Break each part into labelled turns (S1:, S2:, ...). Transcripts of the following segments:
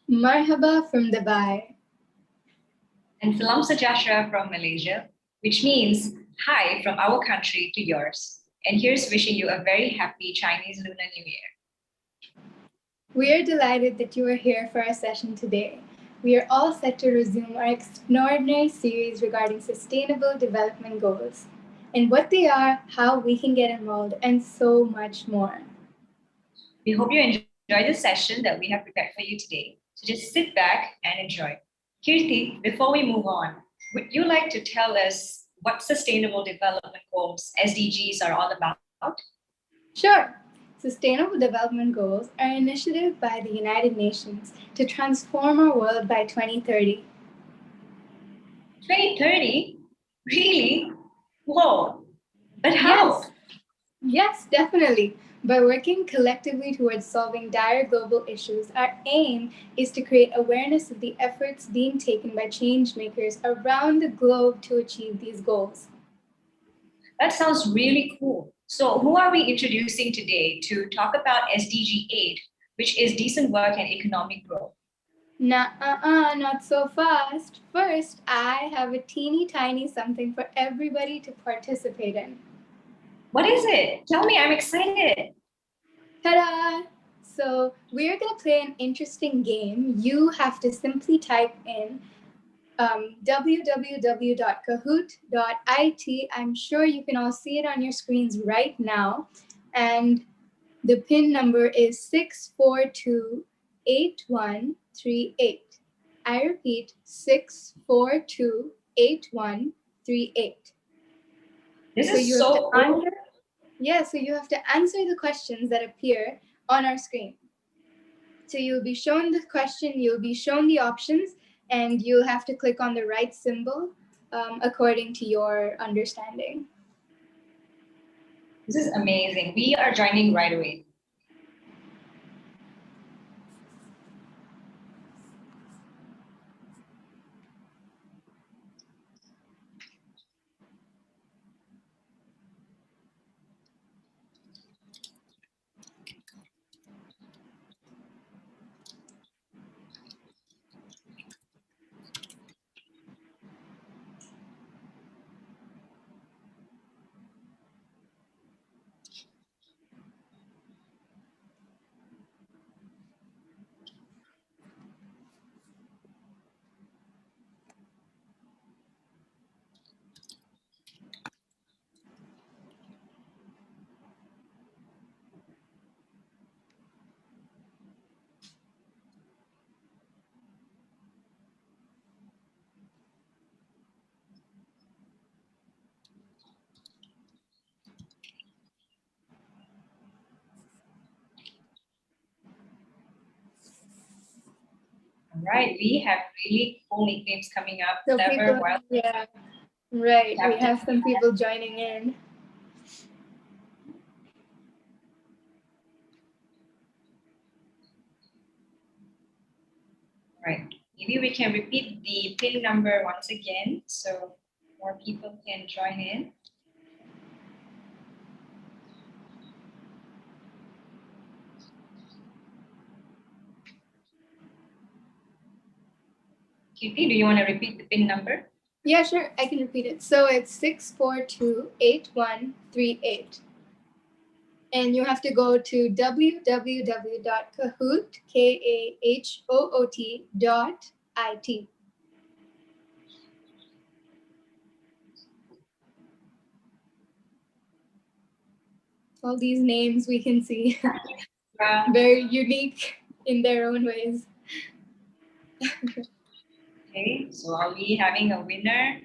S1: Marhaba from Dubai.
S2: And Salam Sajashra from Malaysia, which means hi from our country to yours. And here's wishing you a very happy Chinese Lunar New Year.
S1: We are delighted that you are here for our session today. We are all set to resume our extraordinary series regarding Sustainable Development Goals and what they are, how we can get involved, and so much more.
S2: We hope you enjoy the session that we have prepared for you today. So just sit back and enjoy. Kirti, before we move on, would you like to tell us what Sustainable Development Goals, SDGs, are all about?
S1: Sure. Sustainable Development Goals are an initiative by the United Nations to transform our world by 2030.
S2: 2030? Really? Whoa! But how?
S1: Yes, definitely. By working collectively towards solving dire global issues, our aim is to create awareness of the efforts being taken by change makers around the globe to achieve these goals.
S2: That sounds really cool. So who are we introducing today to talk about SDG 8, which is decent work and economic growth?
S1: Not so fast. First, I have a teeny tiny something for everybody to participate in.
S2: What is it? Tell me, I'm excited.
S1: Ta-da! So we're going to play an interesting game. You have to simply type in www.kahoot.it. I'm sure you can all see it on your screens right now. And the PIN number is 6428138. I repeat, 6428138.
S2: This is so cool.
S1: So you have to answer the questions that appear on our screen. So you'll be shown the question, you'll be shown the options, and you'll have to click on the right symbol according to your understanding.
S2: This is amazing. We are joining right away. All right, we have really cool nicknames coming up.
S1: So people, yeah, right. We have some people joining in.
S2: All right, maybe we can repeat the PIN number once again so more people can join in. Kirti, do you want to repeat the PIN number?
S1: Yeah, sure, I can repeat it. So it's 6428138. And you have to go to www.kahoot.it. All these names we can see, very unique in their own ways.
S2: Okay, so are we having a winner?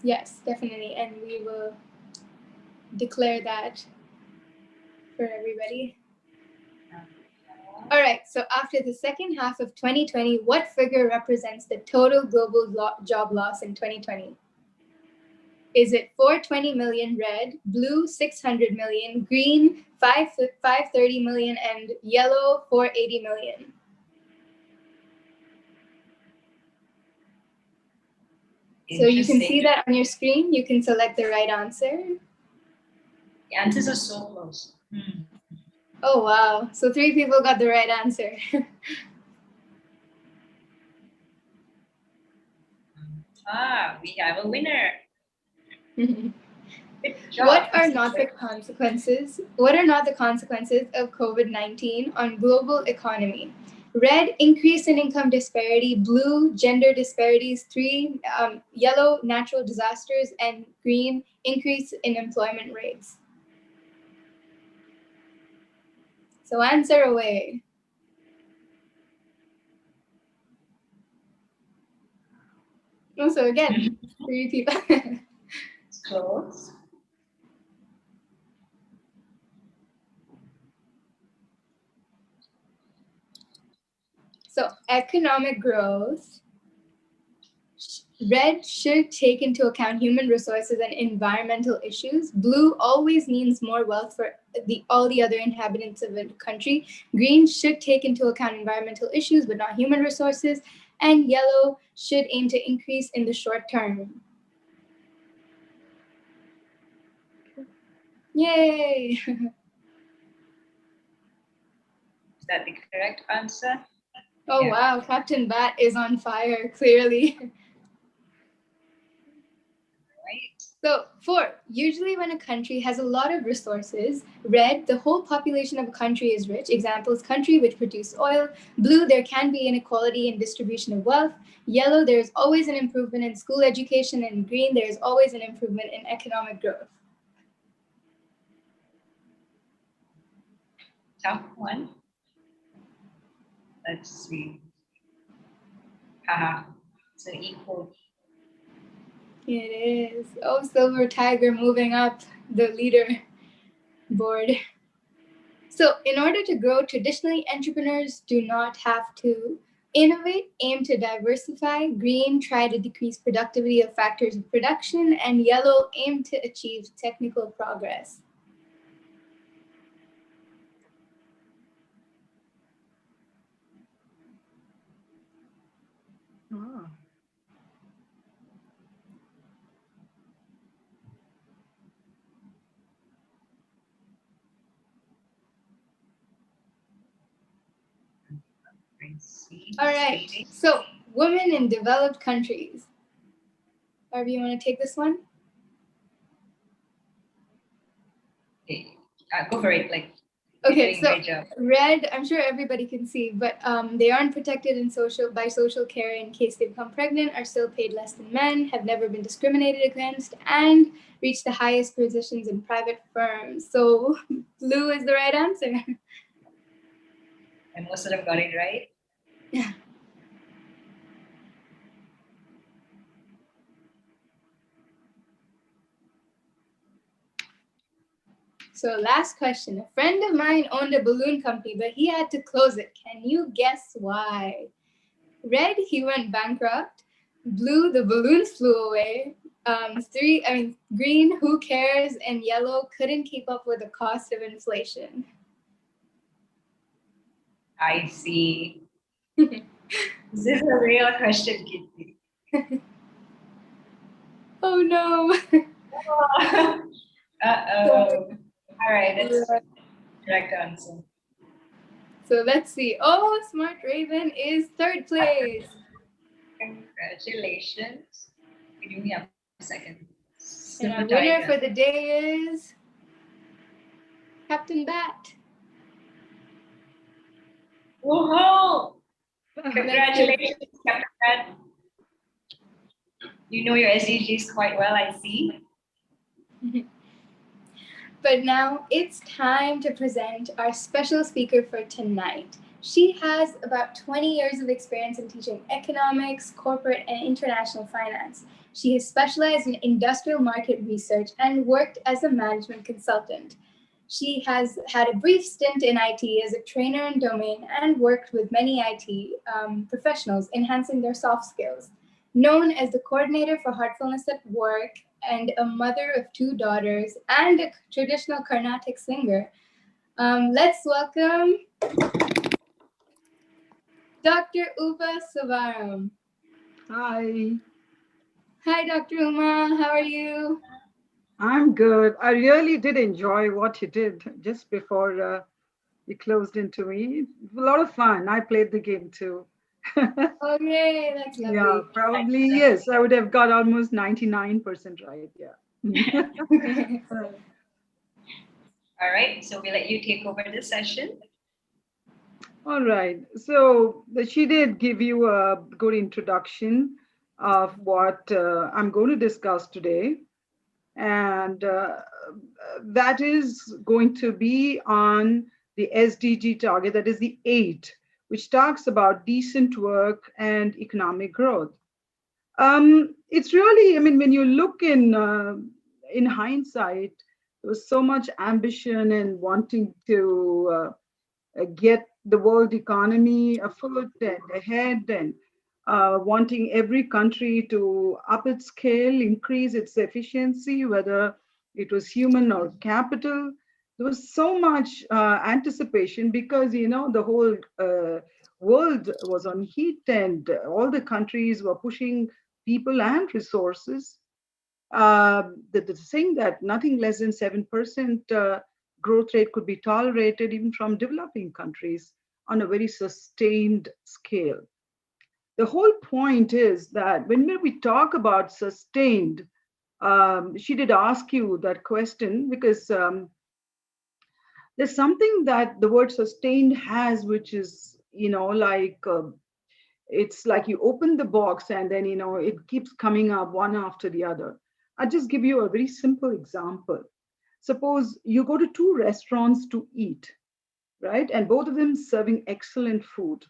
S1: Yes, definitely. And we will declare that for everybody. All right, so after the second half of 2020, what figure represents the total global job loss in 2020? Is it 420 million red, blue 600 million, green 530 million, and yellow 480 million? So you can see that on your screen. You can select the right answer.
S2: The answers are so close.
S1: Oh, wow. So 3 people got the right answer.
S2: We have a winner. Good job.
S1: What are not the consequences? What are not the consequences of COVID-19 on global economy? Red, increase in income disparity. Blue, gender disparities. 3, yellow, natural disasters. And green, increase in employment rates. So answer away. So again, 3 people.
S2: It's close.
S1: So economic growth. Red should take into account human resources and environmental issues. Blue always means more wealth for all the other inhabitants of a country. Green should take into account environmental issues but not human resources. And yellow should aim to increase in the short term. Yay!
S2: Is that the correct answer?
S1: Oh, yeah. Wow, Captain Bat is on fire, clearly.
S2: Right.
S1: So 4, usually when a country has a lot of resources. Red, the whole population of a country is rich. Examples, country which produce oil. Blue, there can be inequality in distribution of wealth. Yellow, there is always an improvement in school education. And green, there is always an improvement in economic growth.
S2: Tough one. Let's see. Haha, it's an equal.
S1: It is. Oh, Silver Tiger moving up the leader board. So in order to grow, traditionally entrepreneurs do not have to innovate, aim to diversify. Green, try to decrease productivity of factors of production. And yellow, aim to achieve technical progress.
S3: Oh.
S1: All right. So women in developed countries. Barbie, you want to take this one?
S2: Okay, go for it.
S1: Okay, so red, I'm sure everybody can see, but they aren't protected by social care in case they become pregnant, are still paid less than men, have never been discriminated against, and reach the highest positions in private firms. So blue is the right answer.
S2: And most of them got it right.
S1: Yeah. So last question. A friend of mine owned a balloon company, but he had to close it. Can you guess why? Red, he went bankrupt. Blue, the balloons flew away. Green, who cares? And yellow, couldn't keep up with the cost of inflation.
S2: I see. This is a real question, Kitty.
S1: Oh no.
S2: Uh-oh. All right, that's the correct answer.
S1: So let's see. Oh, Smart Raven is 3rd place.
S2: Congratulations. We do have a second.
S1: And our winner for the day is Captain Bat.
S2: Woohoo! Congratulations, Captain Bat. You know your SDGs quite well, I see.
S1: But now it's time to present our special speaker for tonight. She has about 20 years of experience in teaching economics, corporate, and international finance. She has specialized in industrial market research and worked as a management consultant. She has had a brief stint in IT as a trainer in domain and worked with many IT professionals, enhancing their soft skills. Known as the coordinator for Heartfulness at work and a mother of 2 daughters and a traditional Carnatic singer, let's welcome Dr. Upa Subbaraman.
S3: Hi.
S1: Hi, Dr. Uma. How are you?
S3: I'm good. I really did enjoy what you did just before You closed into me. A lot of fun. I played the game too.
S1: Okay, that's
S3: Yeah,
S1: lovely.
S3: probably yes. I would have got almost 99% right. Yeah.
S2: All right, so we let you take over the session.
S3: All right. So she did give you a good introduction of what I'm going to discuss today. And that is going to be on the SDG target, that is the 8, which talks about decent work and economic growth. It's really, I mean, when you look in hindsight, there was so much ambition and wanting to get the world economy afoot and ahead, and wanting every country to up its scale, increase its efficiency, whether it was human or capital. There was so much anticipation because, the whole world was on heat, and all the countries were pushing people and resources. The saying that nothing less than 7% growth rate could be tolerated even from developing countries on a very sustained scale. The whole point is that when we talk about sustained, she did ask you that question because there's something that the word sustained has, which is, like it's like you open the box and then, it keeps coming up one after the other. I'll just give you a very simple example. Suppose you go to two restaurants to eat, right? And both of them serving excellent food.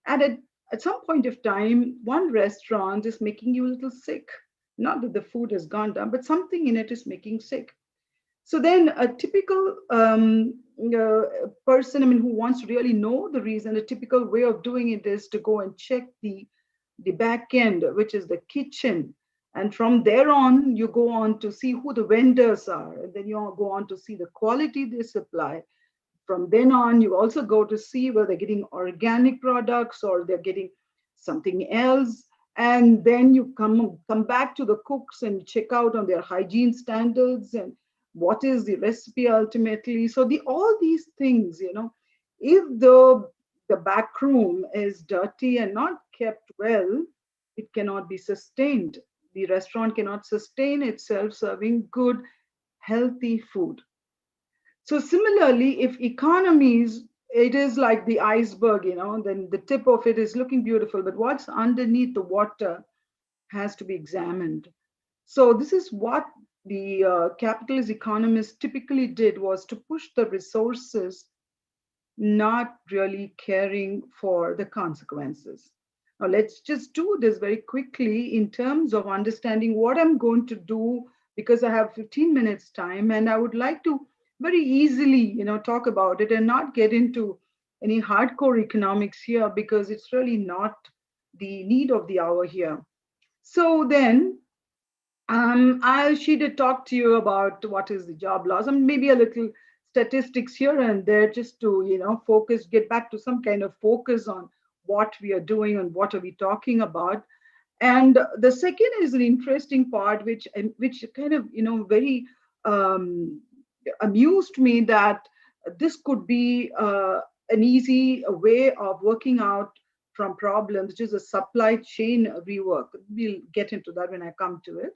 S3: And at some point of time, one restaurant is making you a little sick. Not that the food has gone down, but something in it is making sick. So then a typical person, I mean, who wants to really know the reason, a typical way of doing it is to go and check the back end, which is the kitchen. And from there on, you go on to see who the vendors are. And then you go on to see the quality they supply. From then on, you also go to see whether they're getting organic products or they're getting something else. And then you come back to the cooks and check out on their hygiene standards and what is the recipe ultimately. So all these things, if the back room is dirty and not kept well, it cannot be sustained. The restaurant cannot sustain itself serving good, healthy food. So similarly, if economies, it is like the iceberg, then the tip of it is looking beautiful, but what's underneath the water has to be examined. So this is what the capitalist economists typically did, was to push the resources, not really caring for the consequences. Now let's just do this very quickly in terms of understanding what I'm going to do, because I have 15 minutes time and I would like to very easily, talk about it and not get into any hardcore economics here, because it's really not the need of the hour here. So then she did talk to you about what is the job loss, and maybe a little statistics here and there, just to focus, get back to some kind of focus on what we are doing and what are we talking about. And the second is an interesting part, which kind of very um, amused me, that this could be an easy way of working out from problems, which is a supply chain rework. We'll get into that when I come to it.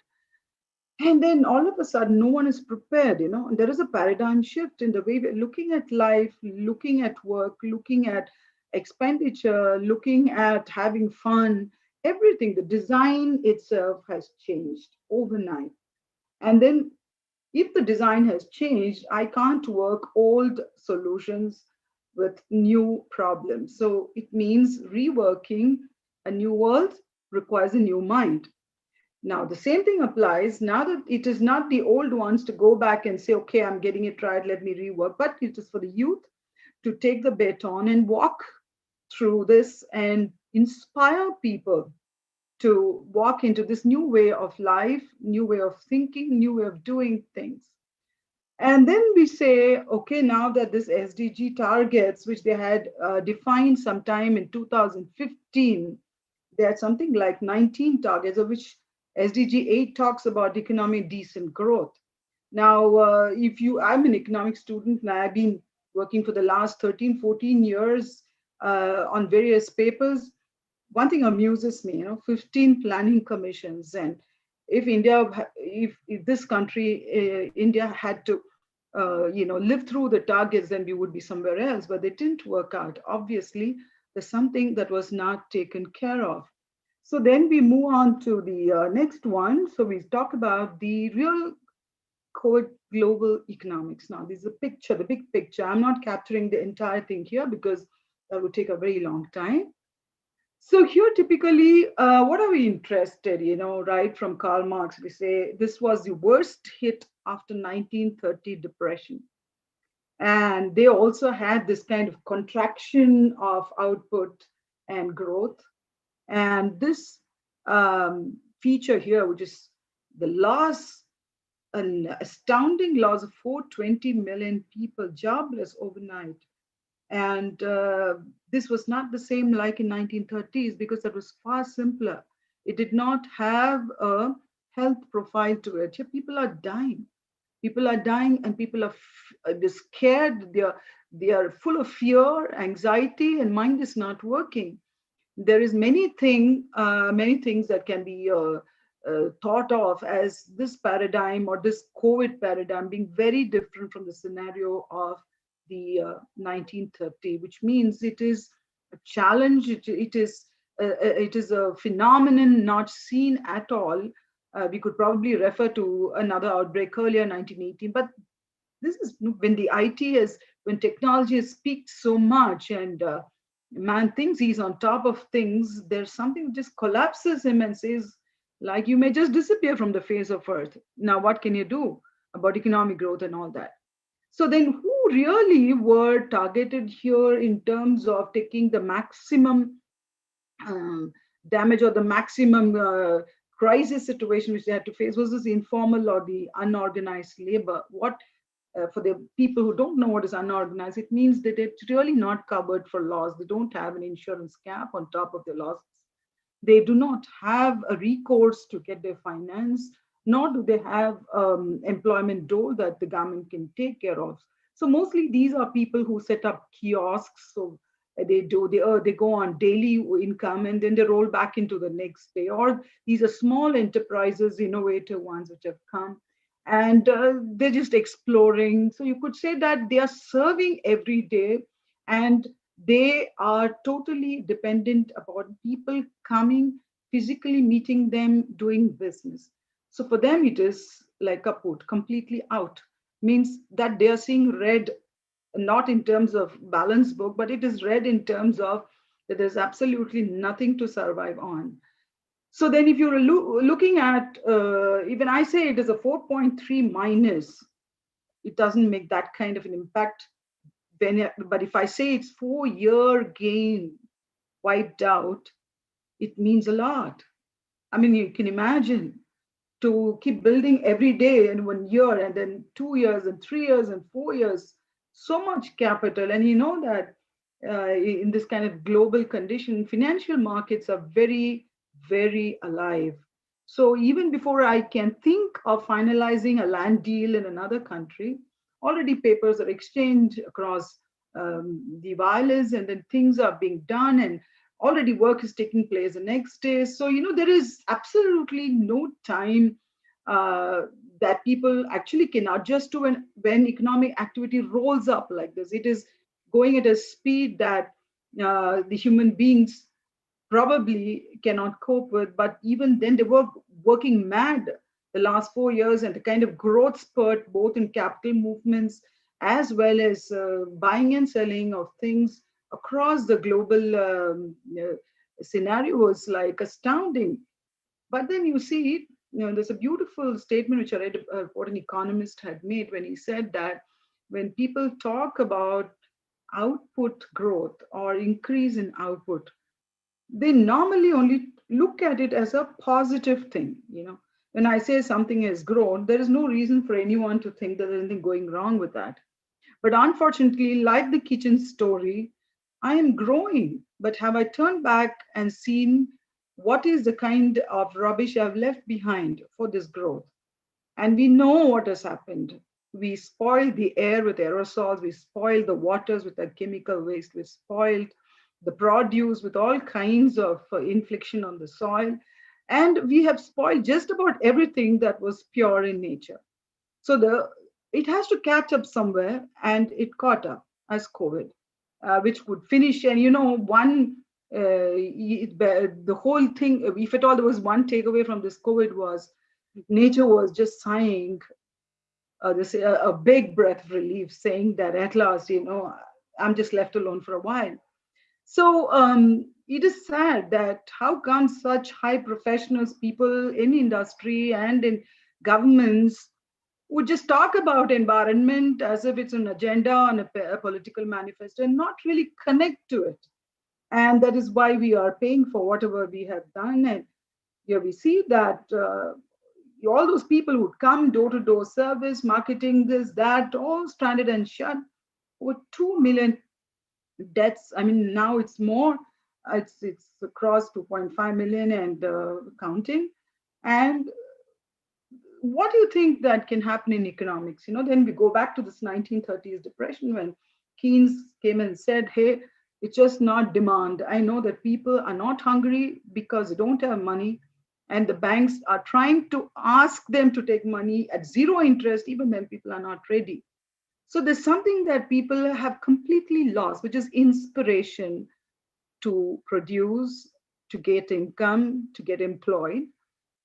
S3: And then all of a sudden, no one is prepared, and there is a paradigm shift in the way we're looking at life, looking at work, looking at expenditure, looking at having fun, everything. The design itself has changed overnight. And then if the design has changed, I can't work old solutions with new problems. So it means reworking a new world requires a new mind. Now, the same thing applies now that it is not the old ones to go back and say, okay, I'm getting it right, let me rework, but it is for the youth to take the baton and walk through this and inspire people to walk into this new way of life, new way of thinking, new way of doing things. And then we say, okay, now that this SDG targets, which they had defined sometime in 2015, they had something like 19 targets, of which SDG 8 talks about economic decent growth. Now, I'm an economic student and I've been working for the last 13, 14 years on various papers. One thing amuses me, 15 planning commissions. And if if this country, India had to, live through the targets, then we would be somewhere else, but they didn't work out. Obviously, there's something that was not taken care of. So then we move on to the next one. So we talk about the real code global economics. Now, this is a picture, the big picture. I'm not capturing the entire thing here because that would take a very long time. So here, typically, what are we interested, right from Karl Marx, we say this was the worst hit after 1930 depression. And they also had this kind of contraction of output and growth. And this feature here, which is the loss, an astounding loss of 420 million people jobless overnight. And this was not the same like in 1930s because that was far simpler. It did not have a health profile to it. Here, people are dying. People are dying, and people are they're scared. They are full of fear, anxiety, and mind is not working. There is many things that can be thought of as this paradigm or this COVID paradigm being very different from the scenario of the 1930, which means it is a challenge. It is a phenomenon not seen at all. We could probably refer to another outbreak earlier, 1918, but this is when when technology has peaked so much, and man thinks he's on top of things. There's something that just collapses him and says, like, you may just disappear from the face of earth. Now, what can you do about economic growth and all that? So then who really were targeted here in terms of taking the maximum damage or the maximum crisis situation which they had to face? Was this informal or the unorganized labor? For the people who don't know what is unorganized, it means that it's really not covered for loss. They don't have an insurance cap on top of their losses. They do not have a recourse to get their finance, nor do they have employment dole that the government can take care of. So mostly these are people who set up kiosks. So they go on daily income and then they roll back into the next day. Or these are small enterprises, innovative ones which have come, and they're just exploring. So you could say that they are serving every day, and they are totally dependent upon people coming, physically meeting them, doing business. So for them, it is like kaput, completely out. Means that they are seeing red, not in terms of balance book, but it is red in terms of that there's absolutely nothing to survive on. So then if you're looking at, even I say it is a 4.3 minus, it doesn't make that kind of an impact. But if I say it's 4-year gain wiped out, it means a lot. I mean, you can imagine to keep building every day in 1 year and then 2 years and 3 years and 4 years, so much capital. And you know that in this kind of global condition, financial markets are very, very alive. So even before I can think of finalizing a land deal in another country, already papers are exchanged across the wireless, and then things are being done, and already work is taking place the next day. So, there is absolutely no time that people actually can adjust to when economic activity rolls up like this. It is going at a speed that the human beings probably cannot cope with. But even then, they were working mad the last 4 years, and the kind of growth spurt, both in capital movements as well as buying and selling of things across the global scenario was like astounding. But then you see, there's a beautiful statement which I read what an economist had made when he said that when people talk about output growth or increase in output, they normally only look at it as a positive thing. When I say something has grown, there is no reason for anyone to think that there's anything going wrong with that. But unfortunately, like the kitchen story, I am growing, but have I turned back and seen what is the kind of rubbish I've left behind for this growth? And we know what has happened. We spoiled the air with aerosols. We spoiled the waters with the chemical waste. We spoiled the produce with all kinds of infliction on the soil. And we have spoiled just about everything that was pure in nature. So it has to catch up somewhere, and it caught up as COVID, which would finish. And the whole thing, if at all there was one takeaway from this COVID, was nature was just sighing a big breath of relief, saying that at last, I'm just left alone for a while. So it is sad that how come such high professionals, people in industry and in governments, would just talk about environment as if it's an agenda on a political manifesto and not really connect to it. And that is why we are paying for whatever we have done. And here we see that all those people would come door-to-door service, marketing this, that, all stranded and shut. Over 2 million deaths. I mean, now it's more. It's across 2.5 million and counting. And what do you think that can happen in economics? Then we go back to this 1930s depression when Keynes came and said, hey, it's just not demand. I know that people are not hungry because they don't have money. And the banks are trying to ask them to take money at zero interest, even when people are not ready. So there's something that people have completely lost, which is inspiration to produce, to get income, to get employed.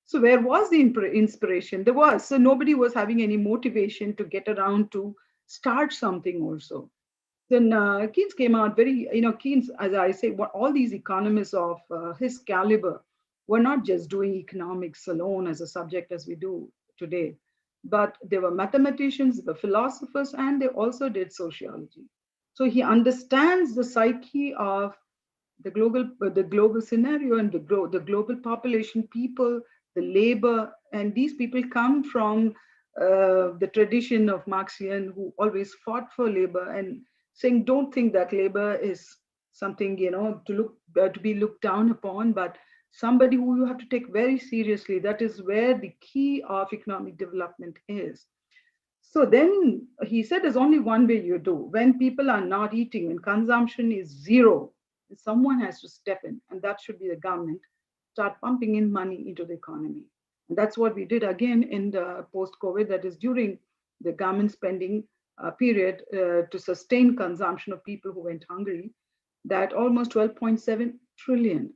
S3: So where was the inspiration? There was. So nobody was having any motivation to get around to start something also. Then Keynes came out Keynes, as I say, all these economists of his caliber were not just doing economics alone as a subject as we do today, but they were mathematicians, they were philosophers, and they also did sociology. So he understands the psyche of the global scenario and the global population, people, the labor, and these people come from the tradition of Marxian, who always fought for labor and saying, don't think that labor is something to be looked down upon, but somebody who you have to take very seriously. That is where the key of economic development is. So then he said there's only one way you do. When people are not eating, when consumption is zero, someone has to step in, and that should be the government, start pumping in money into the economy. And that's what we did again in the post-COVID, that is during the government spending period to sustain consumption of people who went hungry, that almost 12.7 trillion.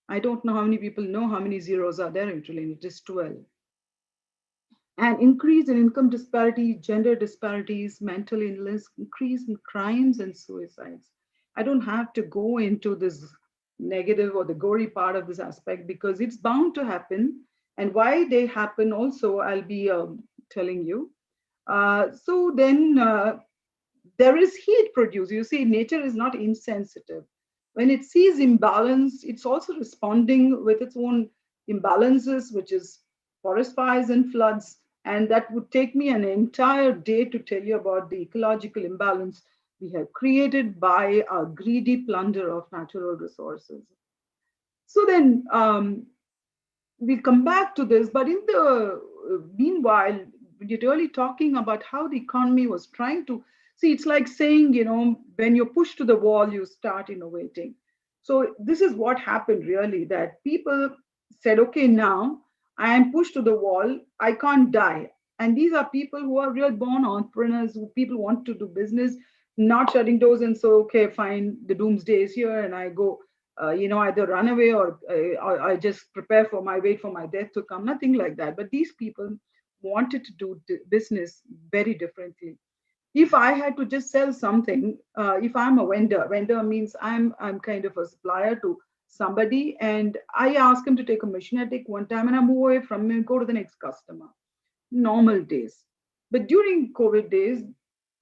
S3: I don't know how many people know how many zeros are there in trillion. It is 12. And increase in income disparity, gender disparities, mental illness, increase in crimes and suicides. I don't have to go into this negative or the gory part of this aspect because it's bound to happen. And why they happen also, I'll be telling you. So then there is heat produced. You see, nature is not insensitive. When it sees imbalance, it's also responding with its own imbalances, which is forest fires and floods. And that would take me an entire day to tell you about the ecological imbalance we have created by our greedy plunder of natural resources. So then we'll come back to this, but in the meanwhile, we're really talking about how the economy was trying to see. It's like saying, when you're pushed to the wall, you start innovating. So this is what happened really, that people said, okay, now I am pushed to the wall, I can't die. And these are people who are real born entrepreneurs, who people want to do business, not shutting doors and so, okay, fine, the doomsday is here and I go, either run away or I just wait for my death to come, nothing like that. But these people wanted to do business very differently. If I had to just sell something, if I'm a vendor means I'm kind of a supplier to somebody, and I ask him to take a machine, I take one time and I move away from him and go to the next customer. Normal days. But during COVID days,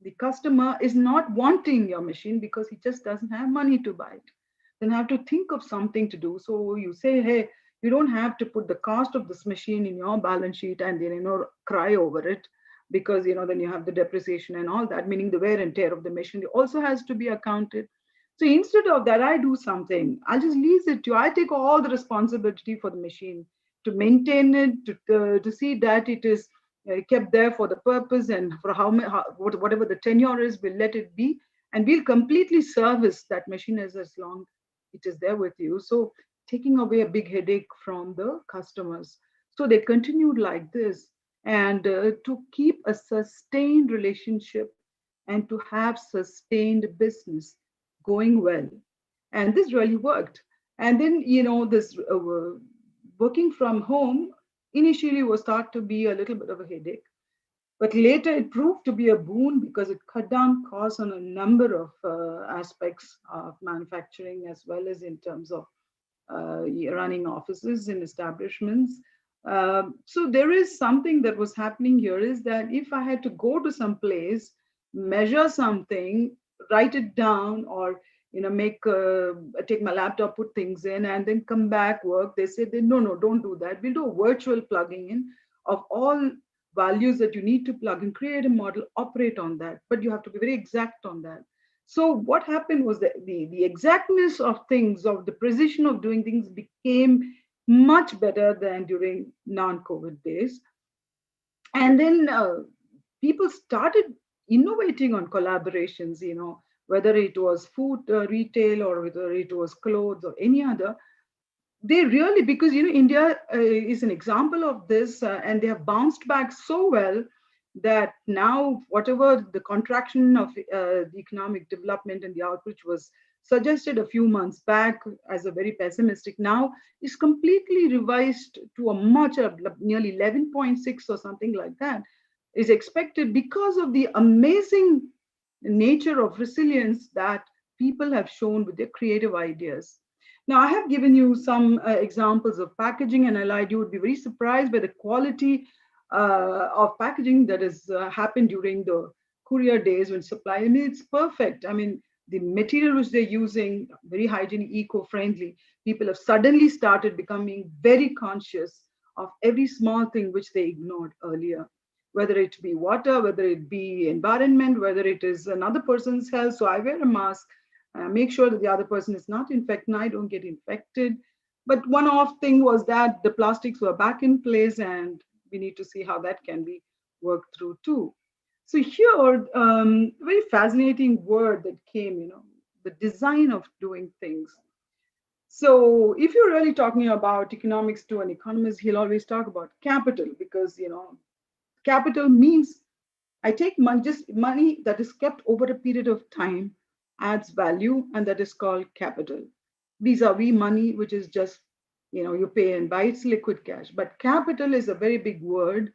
S3: the customer is not wanting your machine because he just doesn't have money to buy it. Then have to think of something to do. So you say, hey, you don't have to put the cost of this machine in your balance sheet and then cry over it, because then you have the depreciation and all that, meaning the wear and tear of the machine also has to be accounted. So instead of that, I do something. I'll just lease it to you. I take all the responsibility for the machine, to maintain it, to see that it is kept there for the purpose, and for whatever the tenure is, we'll let it be, and we'll completely service that machine as long it is there with you. So taking away a big headache from the customers. So they continued like this, and to keep a sustained relationship and to have sustained business going well. And this really worked. And then, this working from home initially was thought to be a little bit of a headache, but later it proved to be a boon because it cut down costs on a number of aspects of manufacturing, as well as in terms of running offices and establishments. So there is something that was happening here, is that if I had to go to some place, measure something, write it down, or take my laptop, put things in, and then come back, work, they say, no, don't do that. We'll do a virtual plugging in of all values that you need to plug and create a model, operate on that, but you have to be very exact on that. So what happened was that the exactness of things, of the precision of doing things, became much better than during non-COVID days. And then people started innovating on collaborations, whether it was food retail, or whether it was clothes or any other. They really, because India is an example of this, and they have bounced back so well that now whatever the contraction of the economic development and the outreach was suggested a few months back as a very pessimistic, now is completely revised to a much nearly 11.6 or something like that is expected, because of the amazing nature of resilience that people have shown with their creative ideas. Now, I have given you some examples of packaging, and I lied, you would be very surprised by the quality of packaging that has happened during the courier days when supply. I mean, it's perfect. I mean, the material which they're using, very hygienic, eco-friendly. People have suddenly started becoming very conscious of every small thing which they ignored earlier, whether it be water, whether it be environment, whether it is another person's health. So I wear a mask, make sure that the other person is not infected and I don't get infected. But one off thing was that the plastics were back in place, and we need to see how that can be worked through too. So here, very fascinating word that came, the design of doing things. So if you're really talking about economics to an economist, he'll always talk about capital, because, capital means I take money, just money that is kept over a period of time, adds value, and that is called capital. Vis-a-vis money, which is just, you pay and buy, it's liquid cash. But capital is a very big word.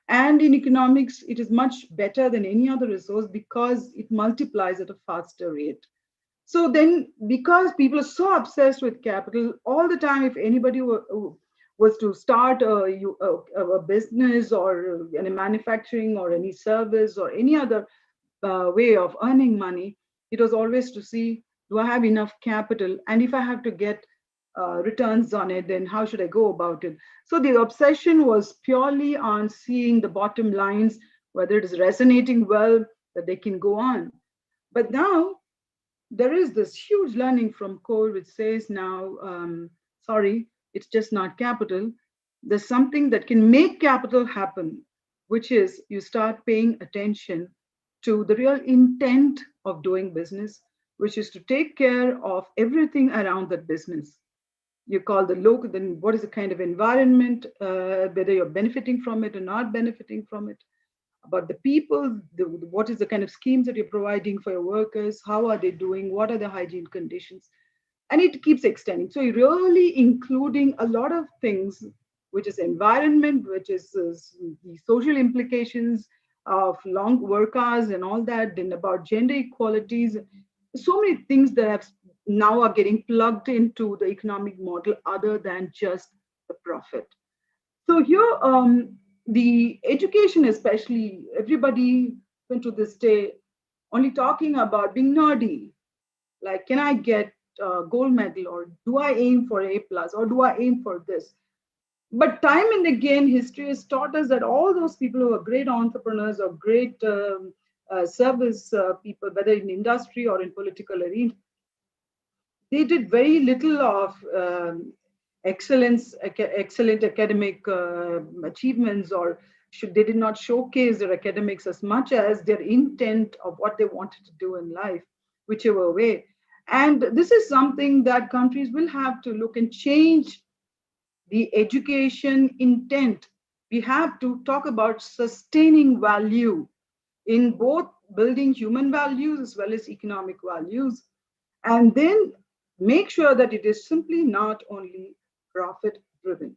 S3: And in economics, it is much better than any other resource because it multiplies at a faster rate. So then, because people are so obsessed with capital all the time, if anybody was to start a business or any manufacturing or any service or any other way of earning money, it was always to see, do I have enough capital? And if I have to get returns on it, then how should I go about it? So the obsession was purely on seeing the bottom lines, whether it is resonating well, that they can go on. But now there is this huge learning from COVID which says now, sorry, it's just not capital. There's something that can make capital happen, which is you start paying attention to the real intent of doing business, which is to take care of everything around that business. You call the local, then what is the kind of environment, whether you're benefiting from it or not benefiting from it, about the people, what is the kind of schemes that you're providing for your workers, how are they doing, what are the hygiene conditions, and it keeps extending. So you're really including a lot of things, which is environment, which is the social implications of long work hours and all that, then about gender equalities, so many things that have now are getting plugged into the economic model other than just the profit. So here, the education, especially, everybody went to this day only talking about being nerdy. Like, can I get a gold medal, or do I aim for A plus, or do I aim for this? But time and again, history has taught us that all those people who are great entrepreneurs or great service people, whether in industry or in political arena, they did very little of excellent academic achievements or they did not showcase their academics as much as their intent of what they wanted to do in life, whichever way. And this is something that countries will have to look and change the education intent. We have to talk about sustaining value in both building human values as well as economic values, and then make sure that it is simply not only profit driven.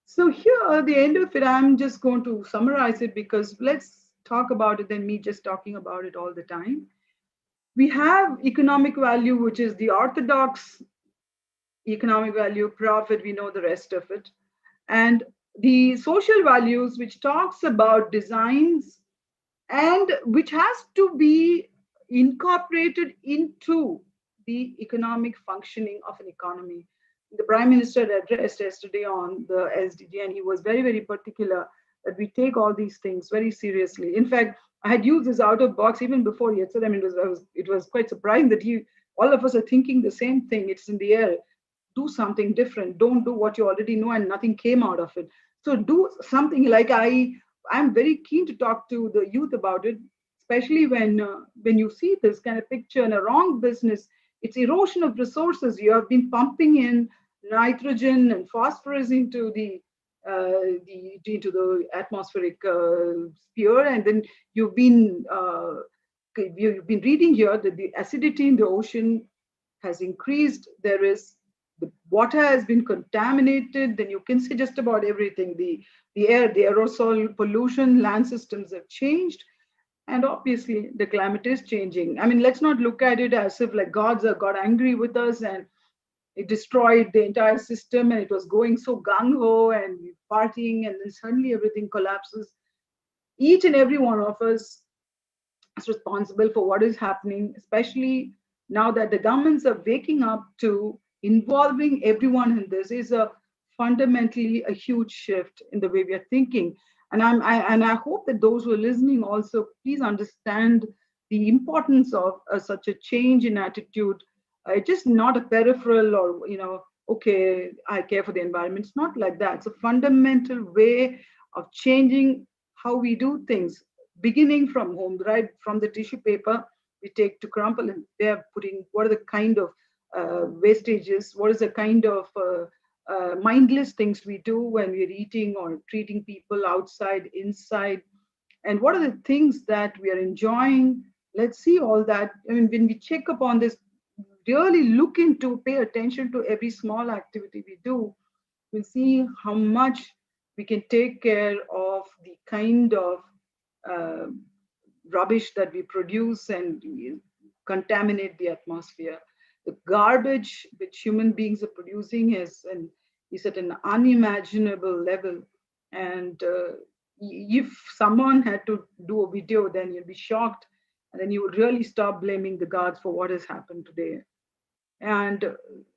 S3: So here at the end of it, I'm just going to summarize it, because let's talk about it than me just talking about it all the time. We have economic value, which is the orthodox economic value, profit, we know the rest of it. And the social values, which talks about designs and which has to be incorporated into the economic functioning of an economy. The Prime Minister addressed yesterday on the SDG, and he was very, very particular that we take all these things very seriously. In fact, I had used this out of box even before yesterday. I mean, it was quite surprising that all of us are thinking the same thing. It's in the air. Do something different. Don't do what you already know, and nothing came out of it. So do something. Like I'm very keen to talk to the youth about it, especially when you see this kind of picture in a wrong business. It's erosion of resources. You have been pumping in nitrogen and phosphorus into the atmospheric sphere, and then you've been reading here that the acidity in the ocean has increased. The water has been contaminated. Then you can see just about everything. The air, the aerosol pollution, land systems have changed. And obviously the climate is changing. I mean, let's not look at it as if like got angry with us and it destroyed the entire system and it was going so gung-ho and partying, and then suddenly everything collapses. Each and every one of us is responsible for what is happening, especially now that the governments are waking up to involving everyone in this. Is a fundamentally a huge shift in the way we are thinking. And I hope that those who are listening also please understand the importance of such a change in attitude. Just not a peripheral or, okay, I care for the environment. It's not like that. It's a fundamental way of changing how we do things, beginning from home, right? From the tissue paper we take to crumple, and they're putting what are the kind of wastages, what is the kind of mindless things we do when we're eating or treating people outside, inside, and what are the things that we are enjoying. Let's see all that. I mean, when we check up on this, really look into, pay attention to every small activity we do, we'll see how much we can take care of the kind of uh, rubbish that we produce and contaminate the atmosphere. The garbage which human beings are producing is at an unimaginable level. And if someone had to do a video, then you'll be shocked. And then you would really stop blaming the gods for what has happened today. And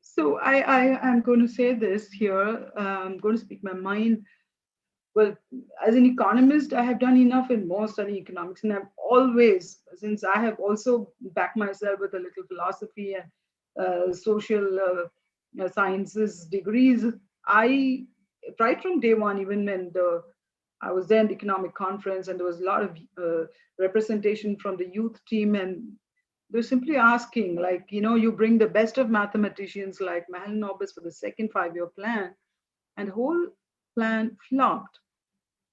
S3: so I'm going to say this here. I'm going to speak my mind. Well, as an economist, I have done enough in more studying economics, and I've always, since I have also backed myself with a little philosophy and social sciences degrees, I, right from day one, even when I was there in the economic conference, and there was a lot of representation from the youth team, and they're simply asking, like, you bring the best of mathematicians like Mahalanobis for the second 5-year plan, and the whole plan flopped.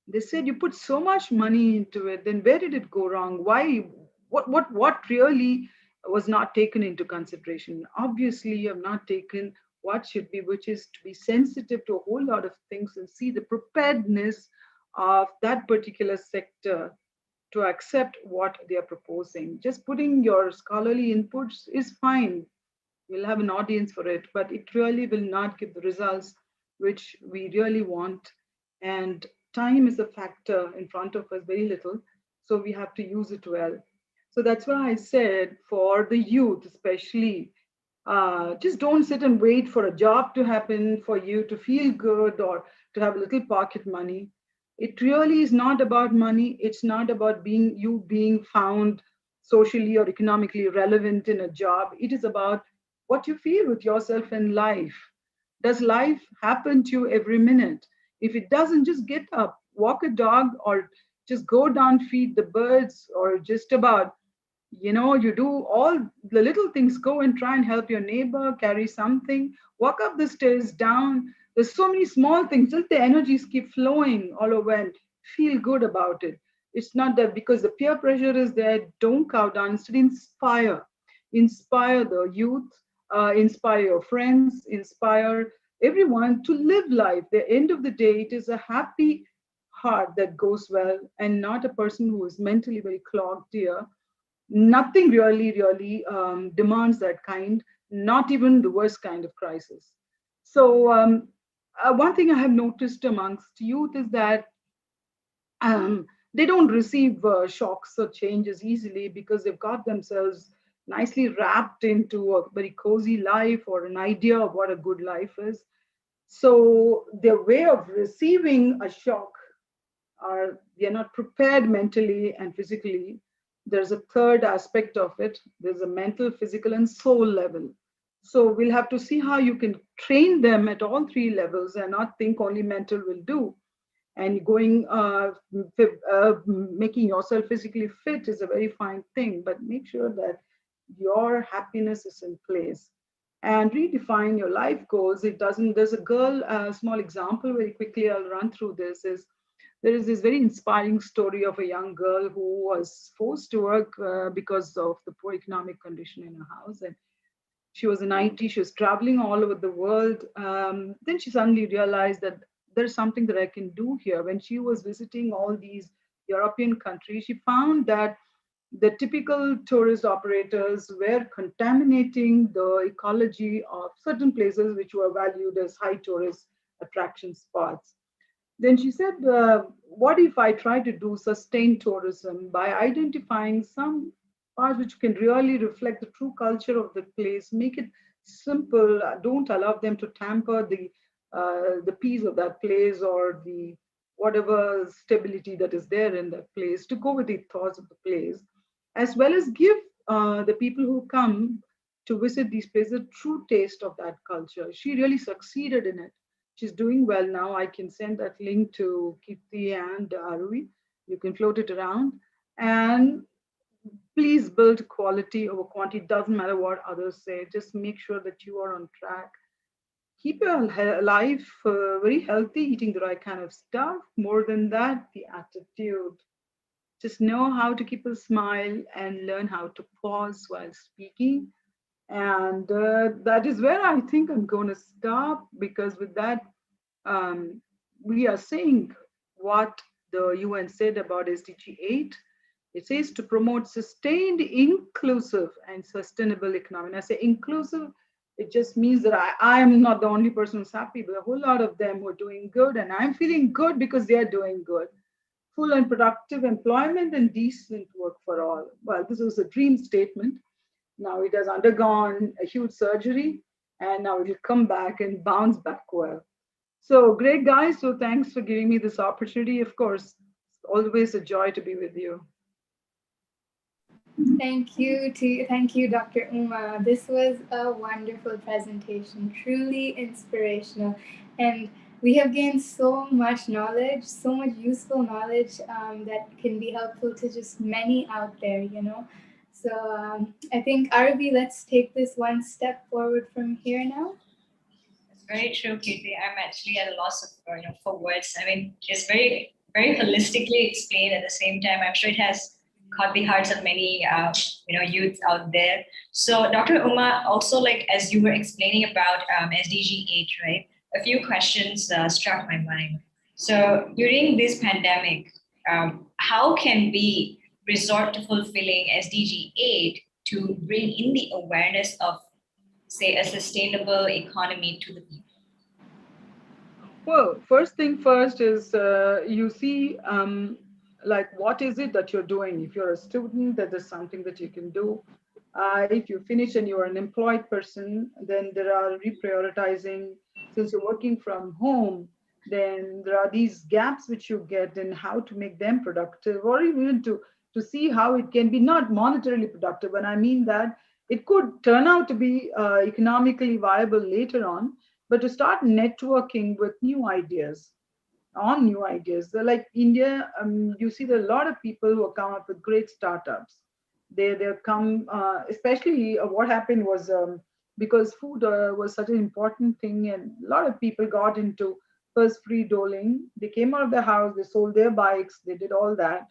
S3: They said, you put so much money into it, then where did it go wrong? Why? What really was not taken into consideration? Obviously, you have not taken what should be, which is to be sensitive to a whole lot of things and see the preparedness of that particular sector to accept what they are proposing. Just putting your scholarly inputs is fine. We'll have an audience for it, but it really will not give the results which we really want. And time is a factor in front of us, very little. So we have to use it well. So that's why I said for the youth, especially, just don't sit and wait for a job to happen for you to feel good or to have a little pocket money. It really is not about money. It's not about being found socially or economically relevant in a job. It is about what you feel with yourself in life. Does life happen to you every minute? If it doesn't, just get up. walk a dog, or just go down, feed the birds, or just about, you do all the little things. Go and try and help your neighbor carry something, walk up the stairs, down. There's so many small things, just the energies keep flowing all over, and feel good about it. It's not that because the peer pressure is there, don't cow down. Instead, inspire the youth, inspire your friends, inspire everyone to live life. The end of the day, it is a happy heart that goes well, and not a person who is mentally very clogged here. Nothing really demands that kind, not even the worst kind of crisis. So one thing I have noticed amongst youth is that they don't receive shocks or changes easily, because they've got themselves nicely wrapped into a very cozy life or an idea of what a good life is. So their way of receiving a shock, are they're not prepared mentally and physically. There's a third aspect of it. There's a mental, physical, and soul level. So we'll have to see how you can train them at all three levels, and not think only mental will do. And making yourself physically fit is a very fine thing, but make sure that your happiness is in place, and redefine your life goals. It doesn't, there's a girl, a small example very quickly, I'll run through this, is there is this very inspiring story of a young girl who was forced to work because of the poor economic condition in her house. And she was in IT, she was traveling all over the world. Then she suddenly realized that there's something that I can do here. When she was visiting all these European countries, she found that the typical tourist operators were contaminating the ecology of certain places which were valued as high tourist attraction spots. Then she said, what if I try to do sustained tourism by identifying some parts which can really reflect the true culture of the place, make it simple, don't allow them to tamper the peace of that place, or the whatever stability that is there in that place, to go with the thoughts of the place, as well as give the people who come to visit these places a true taste of that culture. She really succeeded in it. She's doing well now. I can send that link to Kirti and Arui. You can float it around. And please build quality over quantity. Doesn't matter what others say. Just make sure that you are on track. Keep your life very healthy, eating the right kind of stuff. More than that, the attitude. Just know how to keep a smile and learn how to pause while speaking. And that is where I think I'm going to stop, because with that, we are saying what the UN said about SDG 8. It says to promote sustained, inclusive, and sustainable economy. And I say inclusive, it just means that I am not the only person who's happy, but a whole lot of them who are doing good, and I'm feeling good because they are doing good. Full and productive employment and decent work for all. Well, this was a dream statement. Now it has undergone a huge surgery, and now it will come back and bounce back well. So great, guys. So thanks for giving me this opportunity. Of course, it's always a joy to be with you.
S1: Thank you, Dr. Uma. This was a wonderful presentation, truly inspirational, and we have gained so much knowledge, so much useful knowledge that can be helpful to just many out there, you know. So I think, Arabi, let's take this one step forward from here now.
S2: It's very true, Kirti. I'm actually at a loss of for words. I mean, it's very holistically explained. At the same time, I'm sure it has caught the hearts of many youth out there. So Dr. Uma, also, like as you were explaining about SDG 8, right? A few questions struck my mind. So during this pandemic, how can we resort to fulfilling SDG 8 to bring in the awareness of, say, a sustainable economy to the people?
S3: Well, first thing first is you see, like, what is it that you're doing? If you're a student, that is something that you can do. If you finish and you're an employed person, then there are reprioritizing. Since you're working from home, then there are these gaps which you get in how to make them productive, or even to see how it can be not monetarily productive. And I mean that it could turn out to be economically viable later on, but to start networking with new ideas. on new ideas. So like India, you see there are a lot of people who have come up with great startups. They come, especially what happened was because food was such an important thing, and a lot of people got into first free doling. They came out of the house, they sold their bikes, they did all that.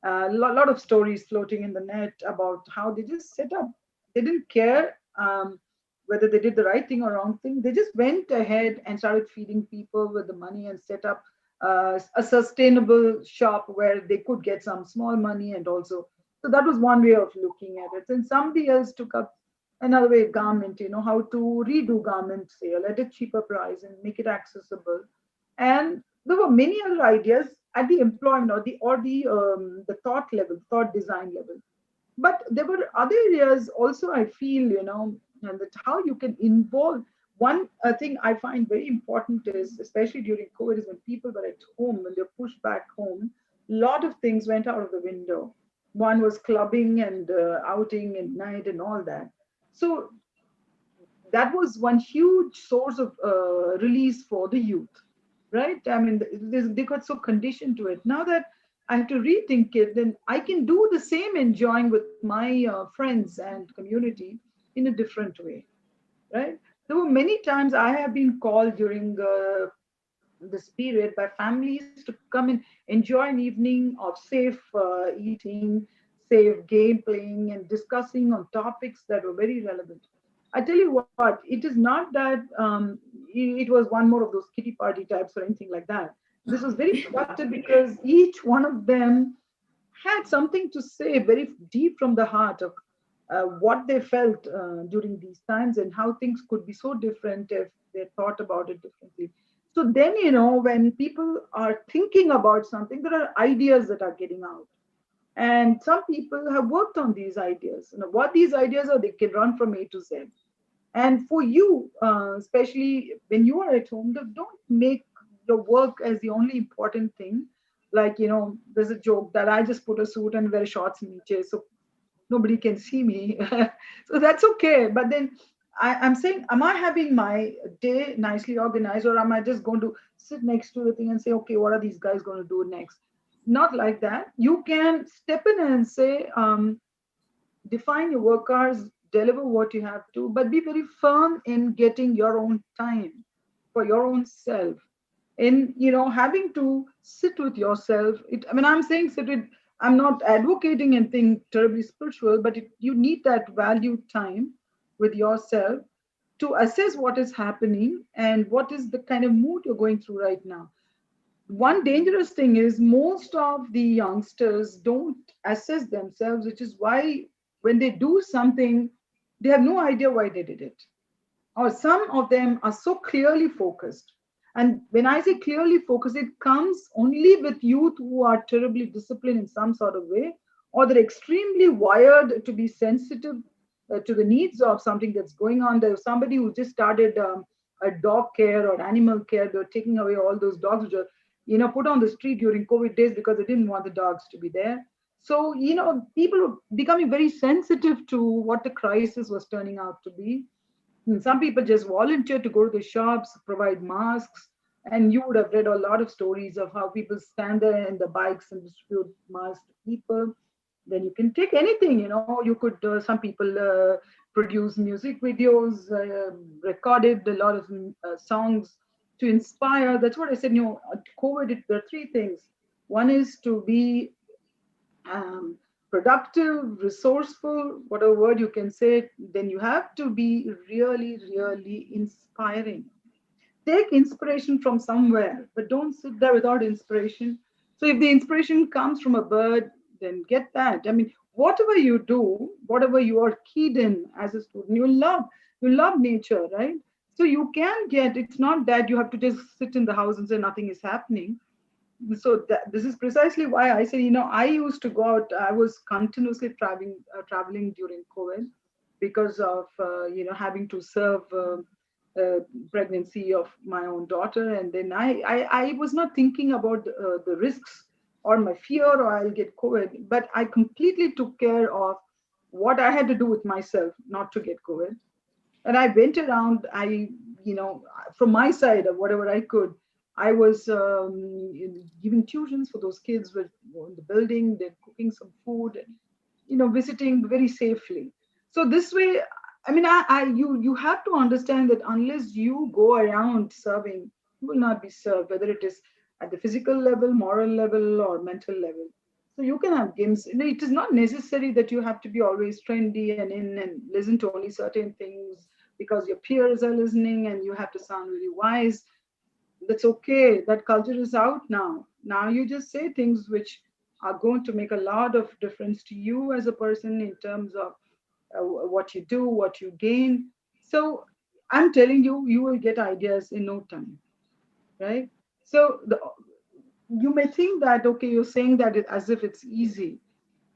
S3: A lot of stories floating in the net about how they just set up. They didn't care whether they did the right thing or wrong thing. They just went ahead and started feeding people with the money and set up a sustainable shop where they could get some small money. And also, so that was one way of looking at it. And somebody else took up another way, garment, how to redo garment sale at a cheaper price and make it accessible. And there were many other ideas at the employment or the thought level, thought design level. But there were other areas also, I feel, and that how you can involve. One thing I find very important is, especially during COVID, is when people were at home, when they're pushed back home, a lot of things went out of the window. One was clubbing and outing at night and all that. So that was one huge source of release for the youth, right? I mean, they got so conditioned to it. Now that I have to rethink it, then I can do the same enjoying with my friends and community in a different way, right? There were many times I have been called during this period by families to come and enjoy an evening of safe eating, safe game playing, and discussing on topics that were very relevant. I tell you what, it is not that it was one more of those kitty party types or anything like that. This was very productive because each one of them had something to say very deep from the heart of what they felt during these times and how things could be so different if they thought about it differently. So then, when people are thinking about something, there are ideas that are getting out. And some people have worked on these ideas. What these ideas are, they can run from A to Z. And for you, especially when you are at home, don't make your work as the only important thing. Like, there's a joke that I just put a suit and wear shorts niche, so nobody can see me. So that's okay. But then I'm saying, am I having my day nicely organized, or am I just going to sit next to the thing and say, okay, what are these guys going to do next? Not like that. You can step in and say, define your work hours, deliver what you have to, but be very firm in getting your own time for your own self. In having to sit with yourself. I mean, I'm saying sit with. I'm not advocating anything terribly spiritual, but you need that valued time with yourself to assess what is happening and what is the kind of mood you're going through right now. One dangerous thing is most of the youngsters don't assess themselves, which is why when they do something, they have no idea why they did it. Or some of them are so clearly focused. And when I say clearly focused, it comes only with youth who are terribly disciplined in some sort of way, or they're extremely wired to be sensitive to the needs of something that's going on. There's somebody who just started a dog care or animal care. They're taking away all those dogs which are, put on the street during COVID days because they didn't want the dogs to be there. So, people are becoming very sensitive to what the crisis was turning out to be. And some people just volunteer to go to the shops, provide masks. And you would have read a lot of stories of how people stand there in the bikes and distribute masks to people. Then you can take anything, you could, some people produce music videos, recorded a lot of songs to inspire. That's what I said, COVID, there are three things. One is to be productive, resourceful, whatever word you can say, then you have to be really, really inspiring. Take inspiration from somewhere, but don't sit there without inspiration. So if the inspiration comes from a bird, then get that. I mean, whatever you do, whatever you are keyed in as a student, you love nature, right? So you can get, it's not that you have to just sit in the house and say nothing is happening. So this is precisely why I say, I used to go out. I was continuously traveling during COVID because of having to serve pregnancy of my own daughter, and then I was not thinking about the risks or my fear or I'll get COVID, but I completely took care of what I had to do with myself not to get COVID. And I went around, from my side of whatever I could, I was giving tuitions for those kids with in the building. They're cooking some food, visiting very safely. So this way, I mean, you have to understand that unless you go around serving, you will not be served, whether it is at the physical level, moral level, or mental level. So you can have games. It is not necessary that you have to be always trendy and in and listen to only certain things because your peers are listening and you have to sound really wise. That's okay. That culture is out now. Now you just say things which are going to make a lot of difference to you as a person in terms of what you do, what you gain. So I'm telling you, you will get ideas in no time, right? So you may think that, okay, you're saying that as if it's easy.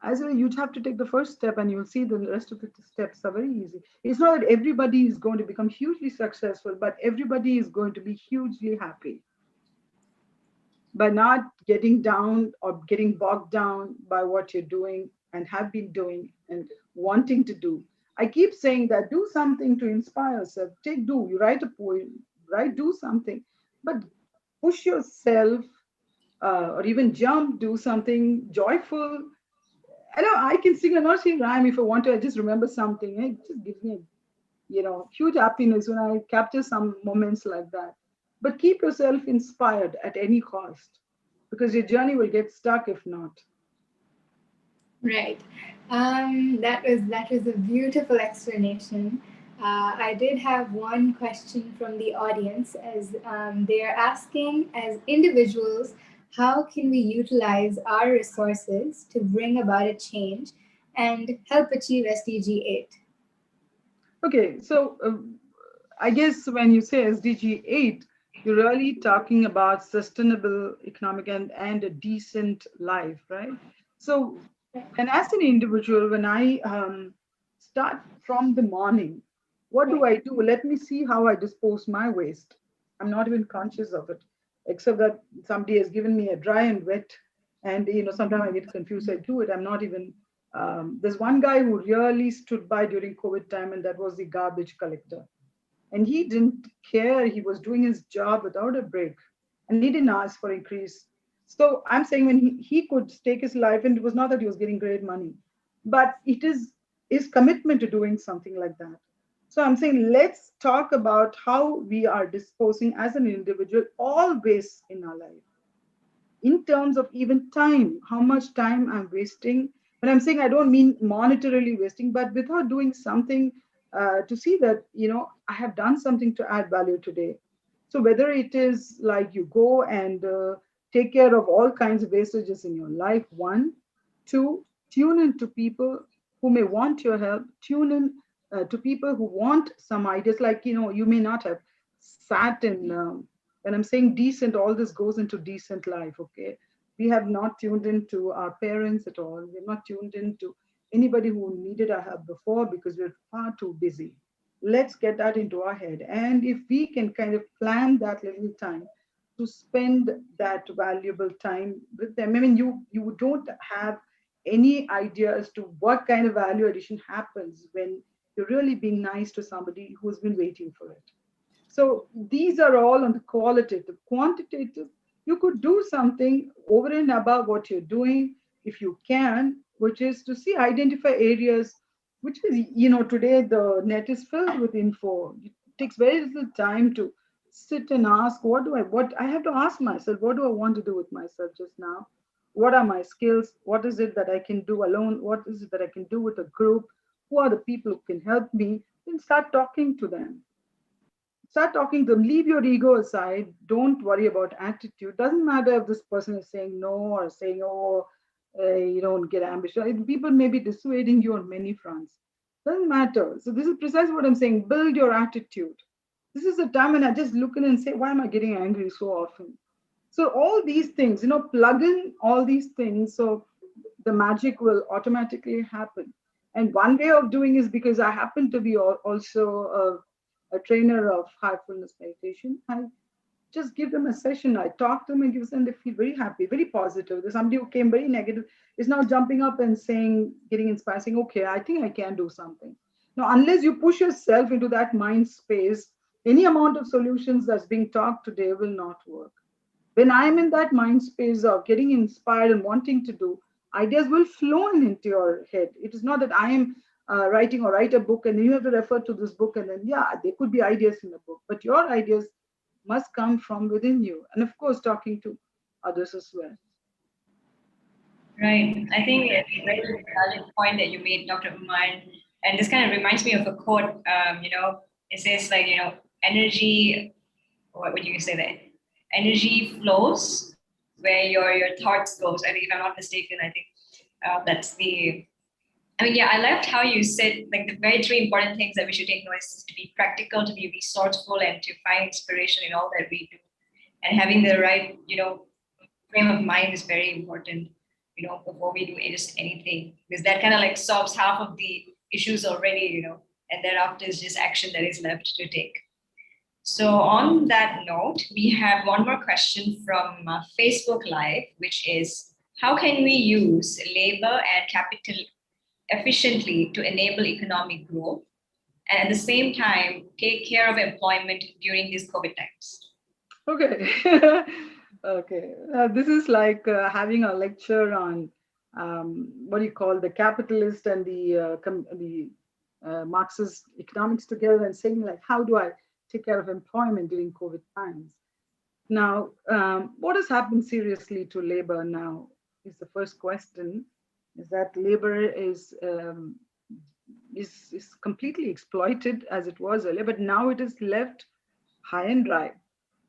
S3: As if you'd have to take the first step and you'll see the rest of the steps are very easy. It's not that everybody is going to become hugely successful, but everybody is going to be hugely happy by not getting down or getting bogged down by what you're doing and have been doing and wanting to do. I keep saying that do something to inspire yourself. You write a poem, write, do something, but push yourself or even jump, do something joyful. I know I can sing, I'm not saying rhyme if I want to, I just remember something. It just gives me huge happiness when I capture some moments like that. But keep yourself inspired at any cost because your journey will get stuck if not.
S1: Right. That was a beautiful explanation. I did have one question from the audience, as they are asking, as individuals, how can we utilize our resources to bring about a change and help achieve SDG 8?
S3: Okay, so I guess when you say SDG 8, you're really talking about sustainable economic and a decent life, right? So, and as an individual, when I start from the morning, what do
S1: Right.
S3: I do? Let me see how I dispose my waste. I'm not even conscious of it, except that somebody has given me a dry and wet, and sometimes I get confused. I do it. I'm not even. There's one guy who really stood by during COVID time, and that was the garbage collector, and he didn't care. He was doing his job without a break, and he didn't ask for increase. So I'm saying when he could stake his life, and it was not that he was getting great money, but it is his commitment to doing something like that. So I'm saying let's talk about how we are disposing as an individual always in our life in terms of even time, how much time I'm wasting. When I'm saying I don't mean monetarily wasting, but without doing something to see that, I have done something to add value today. So whether it is like you go and take care of all kinds of wastages in your life, one, two, tune in to people who may want your help, tune in to people who want some ideas, like, you may not have sat in when I'm saying decent, all this goes into decent life, okay? We have not tuned into our parents at all. We're not tuned into anybody who needed our help before because we're far too busy. Let's get that into our head. And if we can kind of plan that little time to spend that valuable time with them, I mean, you don't have any idea as to what kind of value addition happens when you're really being nice to somebody who's been waiting for it. So these are all on the qualitative. Quantitative, you could do something over and above what you're doing if you can, which is to see, identify areas, which is, today the net is filled with info. It takes very little time to sit and ask, what I have to ask myself, what do I want to do with myself just now? What are my skills? What is it that I can do alone? What is it that I can do with a group? Who are the people who can help me? Then start talking to them. Start talking to them. Leave your ego aside. Don't worry about attitude. Doesn't matter if this person is saying no or saying, oh, you don't get ambitious. People may be dissuading you on many fronts. Doesn't matter. So this is precisely what I'm saying. Build your attitude. This is a time when I just look in and say, why am I getting angry so often? So all these things, plug in all these things. So the magic will automatically happen. And one way of doing is because I happen to be also a trainer of heartfulness meditation. I just give them a session. I talk to them and give them, they feel very happy, very positive. There's somebody who came very negative is now jumping up and saying, getting inspired, saying, okay, I think I can do something. Now, unless you push yourself into that mind space, any amount of solutions that's being talked today will not work. When I'm in that mind space of getting inspired and wanting to do, ideas will flow into your head. It is not that I am writing or write a book and then you have to refer to this book and then, yeah, there could be ideas in the book, but your ideas must come from within you. And of course, talking to others as well.
S2: Right. I think it's a very valid point that you made, Dr. Uman. And this kind of reminds me of a quote. It says like, energy. What would you say that? Energy flows where your thoughts goes. I think if I'm not mistaken, I think that's the. I mean, yeah, I loved how you said like the very three important things that we should take notice is to be practical, to be resourceful, and to find inspiration in all that we do. And having the right, frame of mind is very important, before we do just anything, because that kind of like solves half of the issues already, and thereafter is just action that is left to take. So on that note, we have one more question from Facebook Live, which is, how can we use labor and capital efficiently to enable economic growth and at the same time take care of employment during these COVID times?
S3: Okay. Okay. This is like having a lecture on what do you call the capitalist and the Marxist economics together and saying like, how do I take care of employment during COVID times? Now, what has happened seriously to labor now is the first question, is that labor is completely exploited as it was earlier, but now it is left high and dry.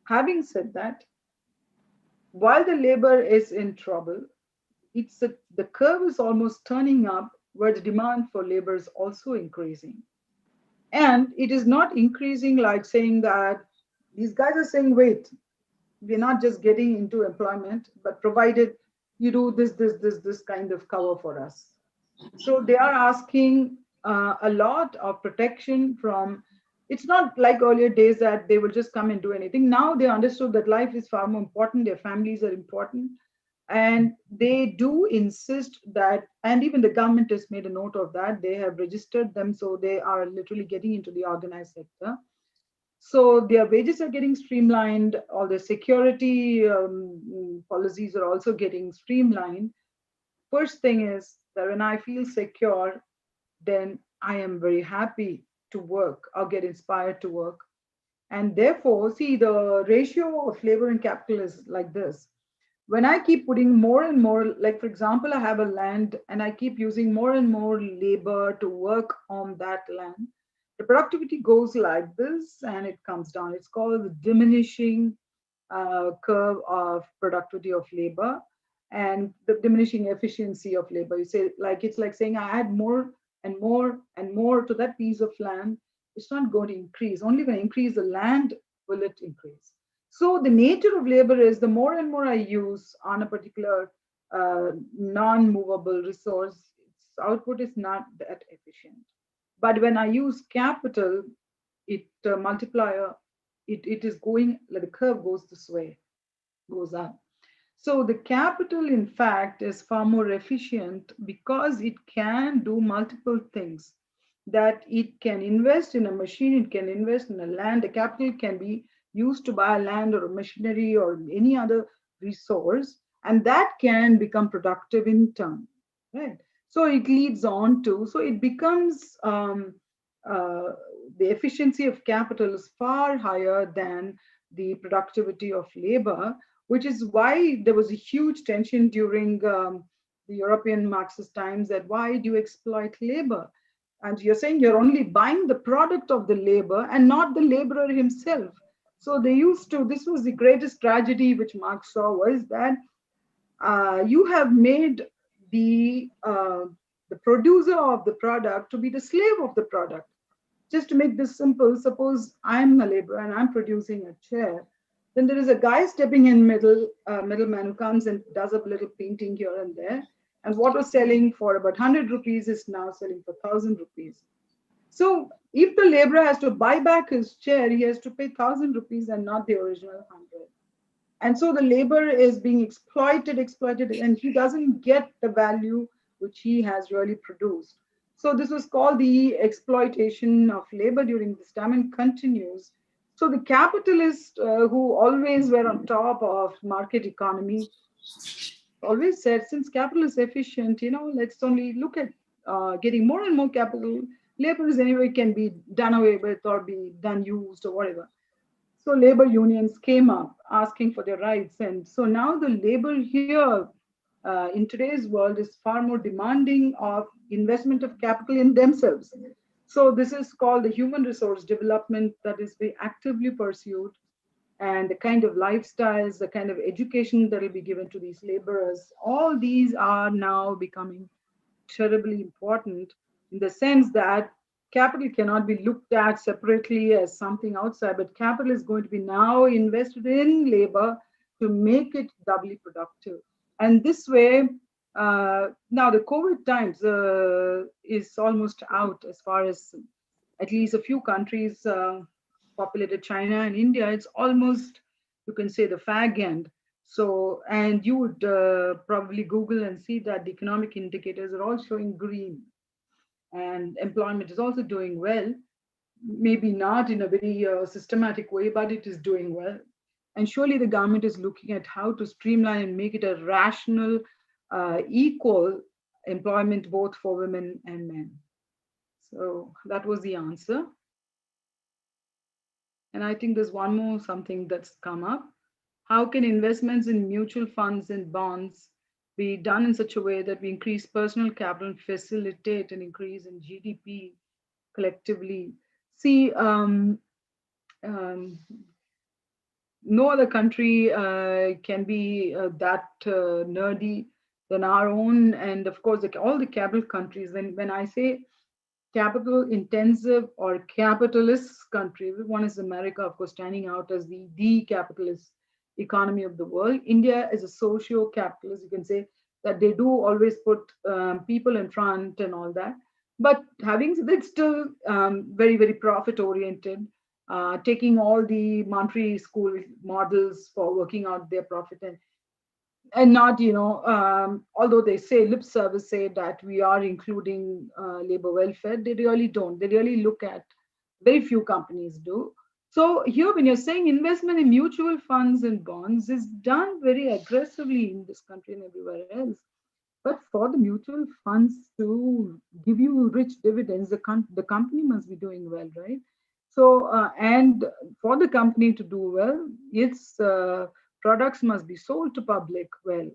S3: Having said that, while the labor is in trouble, the curve is almost turning up where the demand for labor is also increasing. And it is not increasing like saying that these guys are saying, wait, we're not just getting into employment, but provided you do this kind of cover for us. So they are asking a lot of protection from, it's not like earlier days that they will just come and do anything. Now they understood that life is far more important, their families are important. And they do insist that, and even the government has made a note of that, they have registered them, so they are literally getting into the organized sector. So their wages are getting streamlined, all the security policies are also getting streamlined. First thing is that when I feel secure, then I am very happy to work or get inspired to work. And therefore, see, the ratio of labor and capital is like this. When I keep putting more and more, like for example, I have a land and I keep using more and more labor to work on that land, the productivity goes like this and it comes down. It's called the diminishing curve of productivity of labor and the diminishing efficiency of labor. You say, like, it's like saying I add more and more and more to that piece of land. It's not going to increase. Only when I increase the land will it increase. So the nature of labor is the more and more I use on a particular non-movable resource, its output is not that efficient. But when I use capital, it multiplier, it is going, like the curve goes this way, goes up. So the capital, in fact, is far more efficient because it can do multiple things. That it can invest in a machine, it can invest in a land. The capital can be used to buy land or a machinery or any other resource, and that can become productive in turn, right? So it leads on to, so it becomes the efficiency of capital is far higher than the productivity of labor, which is why there was a huge tension during the European Marxist times that why do you exploit labor? And you're saying you're only buying the product of the labor and not the laborer himself. So they used to, this was the greatest tragedy which Marx saw, was that you have made the producer of the product to be the slave of the product. Just to make this simple, suppose I'm a laborer and I'm producing a chair, then there is a guy stepping in middleman who comes and does a little painting here and there. And what was selling for about 100 rupees is now selling for 1,000 rupees. So if the laborer has to buy back his chair, he has to pay 1,000 rupees and not the original 100. And so the labor is being exploited, and he doesn't get the value which he has really produced. So this was called the exploitation of labor during this time and continues. So the capitalists who always were on top of market economy always said, since capital is efficient, let's only look at getting more and more capital. Labor is anyway can be done away with or be done used or whatever. So labor unions came up asking for their rights. And so now the labor here in today's world is far more demanding of investment of capital in themselves. So this is called the human resource development that is being actively pursued, and the kind of lifestyles, the kind of education that will be given to these laborers. All these are now becoming terribly important in the sense that capital cannot be looked at separately as something outside, but capital is going to be now invested in labor to make it doubly productive. And this way, now the COVID times is almost out as far as at least a few countries populated China and India. It's almost, you can say, the fag end. So, and you would probably Google and see that the economic indicators are all showing green, and employment is also doing well. Maybe not in a very systematic way, but it is doing well. And surely the government is looking at how to streamline and make it a rational, equal employment both for women and men. So that was the answer. And I think there's one more something that's come up. How can investments in mutual funds and bonds be done in such a way that we increase personal capital and facilitate an increase in GDP collectively? See, no other country can be that nerdy than our own. And of course, all the capital countries, when I say capital intensive or capitalist country, one is America, of course, standing out as the capitalist economy of the world. India is a socio-capitalist, you can say, that they do always put people in front and all that. But having said that, it's still very, very profit oriented, taking all the Monterey School models for working out their profit, and not, although they say lip service say that we are including labor welfare, they really don't. They really look at, very few companies do. So here, when you're saying investment in mutual funds and bonds is done very aggressively in this country and everywhere else. But for the mutual funds to give you rich dividends, the company must be doing well, right? So, and for the company to do well, its products must be sold to public well.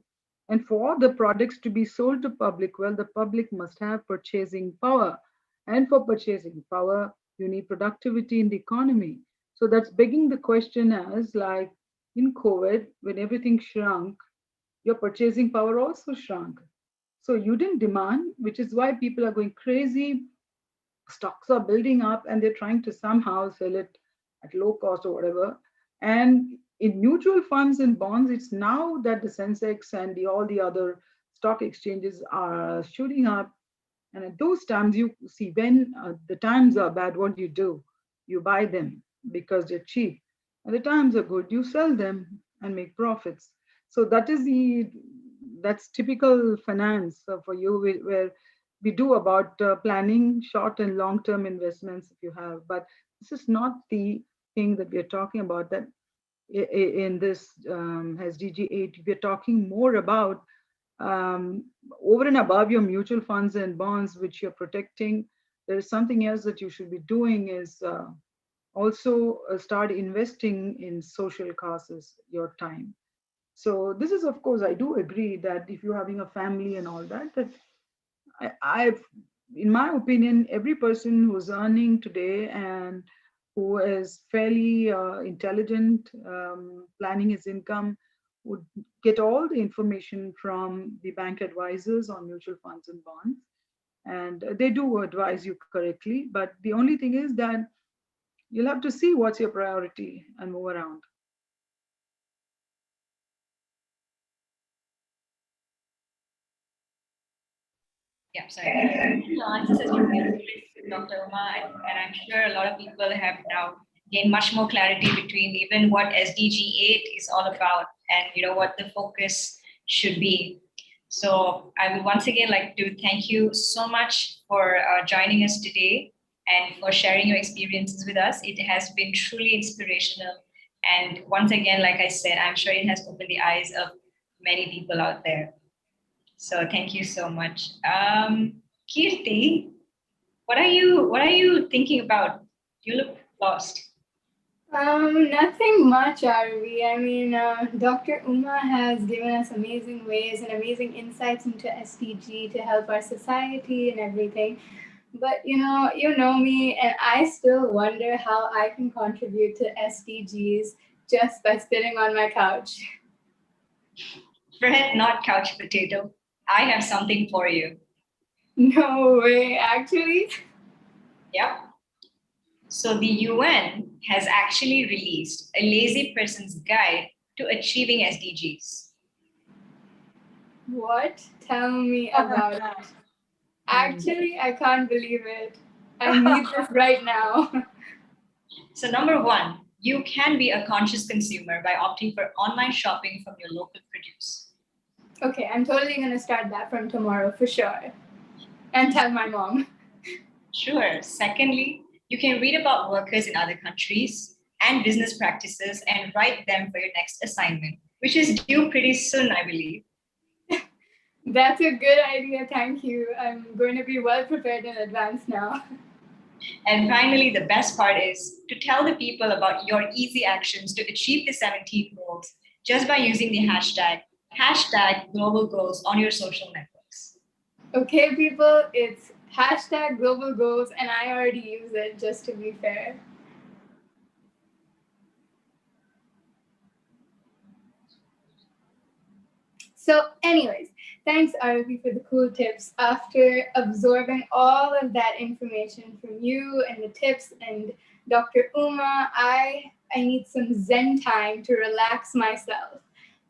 S3: And for the products to be sold to public well, the public must have purchasing power. And for purchasing power, you need productivity in the economy. So that's begging the question as, like, in COVID, when everything shrunk, your purchasing power also shrunk. So you didn't demand, which is why people are going crazy. Stocks are building up and they're trying to somehow sell it at low cost or whatever. And in mutual funds and bonds, it's now that the Sensex and all the other stock exchanges are shooting up. And at those times, you see, when the times are bad, what do? You buy them because they're cheap. And the times are good, you sell them and make profits. So that's typical finance for you, where we do about planning short and long-term investments if you have. But this is not the thing that we are talking about. That in this SDG 8, we're talking more about over and above your mutual funds and bonds, which you're protecting. There is something else that you should be doing is also start investing in social causes, your time. So this is, of course, I do agree that if you're having a family and all that, I've, in my opinion, every person who's earning today and who is fairly intelligent, planning his income, would get all the information from the bank advisors on mutual funds and bonds. And they do advise you correctly. But the only thing is that you'll have to see what's your priority and move around.
S2: Yeah, sorry. No, answers has been beautiful, Dr. Uma, and I'm sure a lot of people have now gained much more clarity between even what SDG 8 is all about and what the focus should be. So I would once again like to thank you so much for joining us today and for sharing your experiences with us. It has been truly inspirational. And once again, like I said, I'm sure it has opened the eyes of many people out there. So thank you so much. Kirti, what are you thinking about? You look lost.
S1: Nothing much, Arvi. I mean, Dr. Uma has given us amazing ways and amazing insights into SDG to help our society and everything. But you know me, and I still wonder how I can contribute to SDGs just by sitting on my couch.
S2: Fred, not couch potato. I have something for you.
S1: No way, actually.
S2: Yep. So the UN has actually released a lazy person's guide to achieving SDGs.
S1: What? Tell me about it. Actually, I can't believe it. I need this right now.
S2: So number one, you can be a conscious consumer by opting for online shopping from your local produce.
S1: Okay, I'm totally gonna start that from tomorrow for sure. And tell my mom.
S2: Sure. Secondly, you can read about workers in other countries and business practices and write them for your next assignment, which is due pretty soon, I believe.
S1: That's a good idea, thank you. I'm going to be well prepared in advance now.
S2: And finally, the best part is to tell the people about your easy actions to achieve the 17 goals just by using the hashtag global goals on your social networks.
S1: Okay, people, it's hashtag global goals, and I already use it just to be fair. So, anyways, thanks, Aravi, for the cool tips. After absorbing all of that information from you and the tips and Dr. Uma, I need some Zen time to relax myself.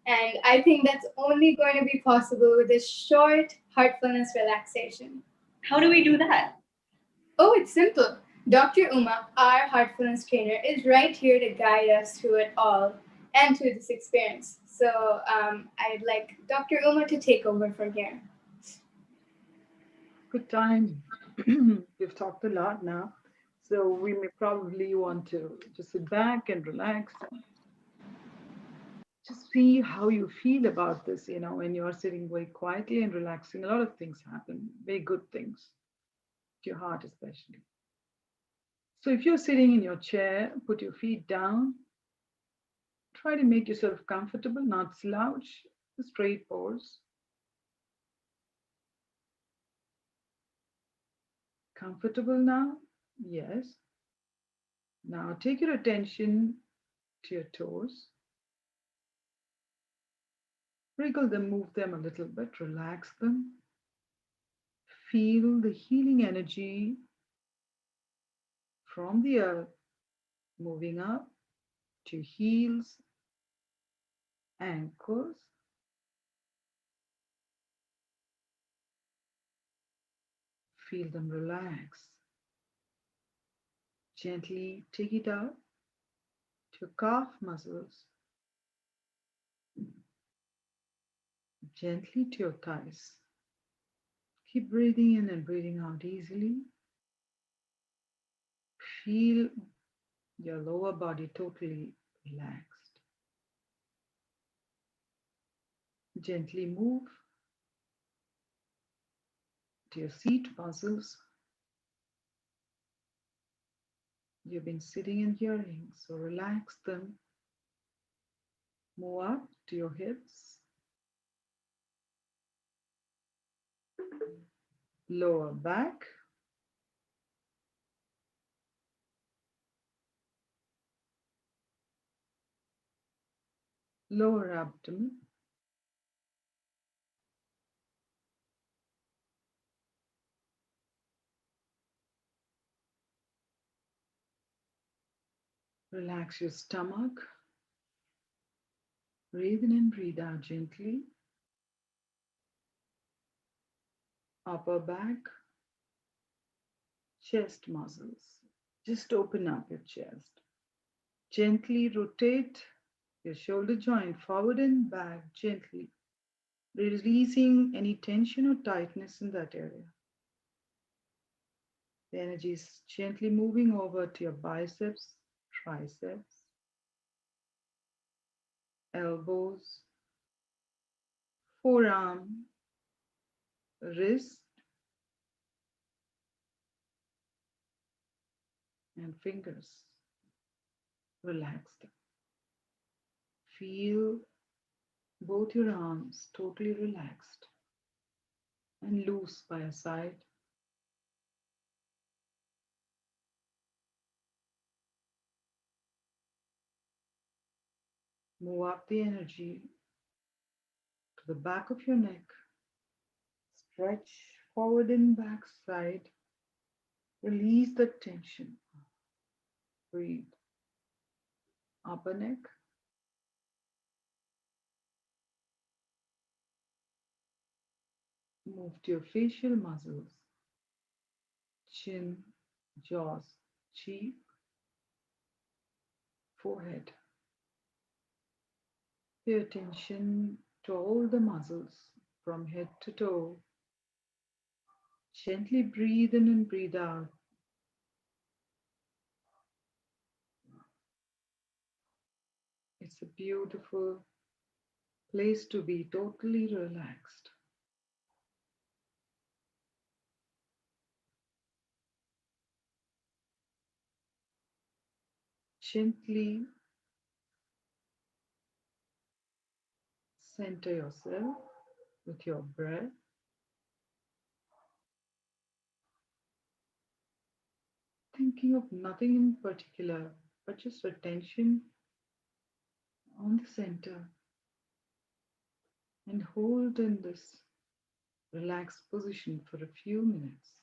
S1: And I think that's only going to be possible with a short heartfulness relaxation.
S2: How do we do that?
S1: Oh, it's simple. Dr. Uma, our heartfulness trainer, is right here to guide us through it all and through this experience. So I'd like Dr. Uma to take over from here.
S3: Good time. We've talked a lot now. So we may probably want to just sit back and relax. Just see how you feel about this, when you're sitting very quietly and relaxing. A lot of things happen, very good things, to your heart especially. So if you're sitting in your chair, put your feet down. Try to make yourself comfortable, not slouch, straight pose. Comfortable now? Yes. Now take your attention to your toes. Wriggle them, move them a little bit, relax them. Feel the healing energy from the earth moving up to heels, ankles. Feel them relax. Gently take it out to your calf muscles, gently to your thighs. Keep breathing in and breathing out easily. Feel your lower body totally relaxed. Gently move to your seat muscles. You've been sitting and hearing, so relax them. Move up to your hips, lower back, lower abdomen, relax your stomach. Breathe in and breathe out gently. Upper back, chest muscles. Just open up your chest. Gently rotate your shoulder joint forward and back gently, releasing any tension or tightness in that area. The energy is gently moving over to your biceps, triceps, elbows, forearm, wrist, and fingers. Relaxed. Feel both your arms totally relaxed and loose by your side. Move up the energy to the back of your neck. Stretch forward and back side. Release the tension. Breathe. Upper neck. Move to your facial muscles. Chin, jaws, cheek, forehead. Pay attention to all the muscles from head to toe. Gently breathe in and breathe out. It's a beautiful place to be totally relaxed. Gently center yourself with your breath. Thinking of nothing in particular, but just attention on the center, and hold in this relaxed position for a few minutes.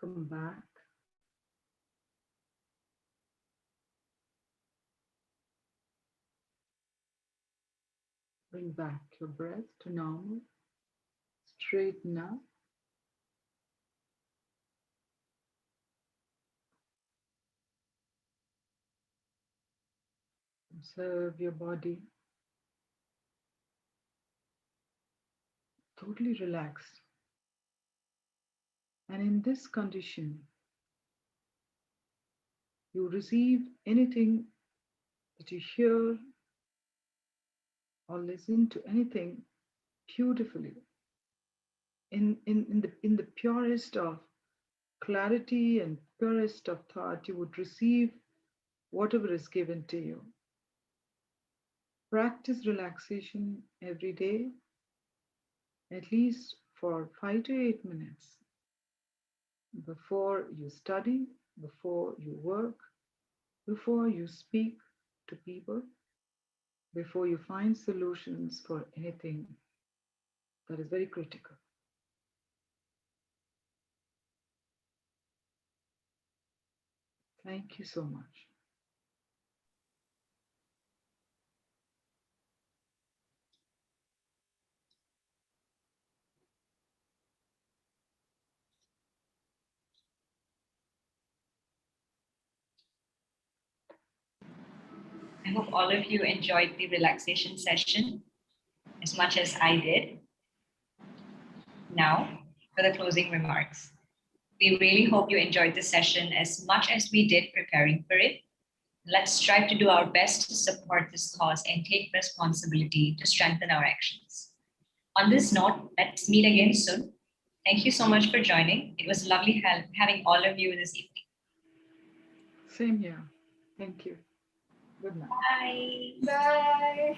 S3: Come back. Bring back your breath to normal. Straighten up. Observe your body totally relaxed. And in this condition, you receive anything that you hear or listen to anything beautifully in the purest of clarity and purest of thought. You would receive whatever is given to you. Practice relaxation every day, at least for 5 to 8 minutes, before you study, before you work, before you speak to people, before you find solutions for anything that is very critical. Thank you so much.
S2: I hope all of you enjoyed the relaxation session as much as I did. Now, for the closing remarks. We really hope you enjoyed the session as much as we did preparing for it. Let's strive to do our best to support this cause and take responsibility to strengthen our actions. On this note, let's meet again soon. Thank you so much for joining. It was lovely having all of you this evening.
S3: Same here. Thank you. Good night.
S2: Bye.
S1: Bye.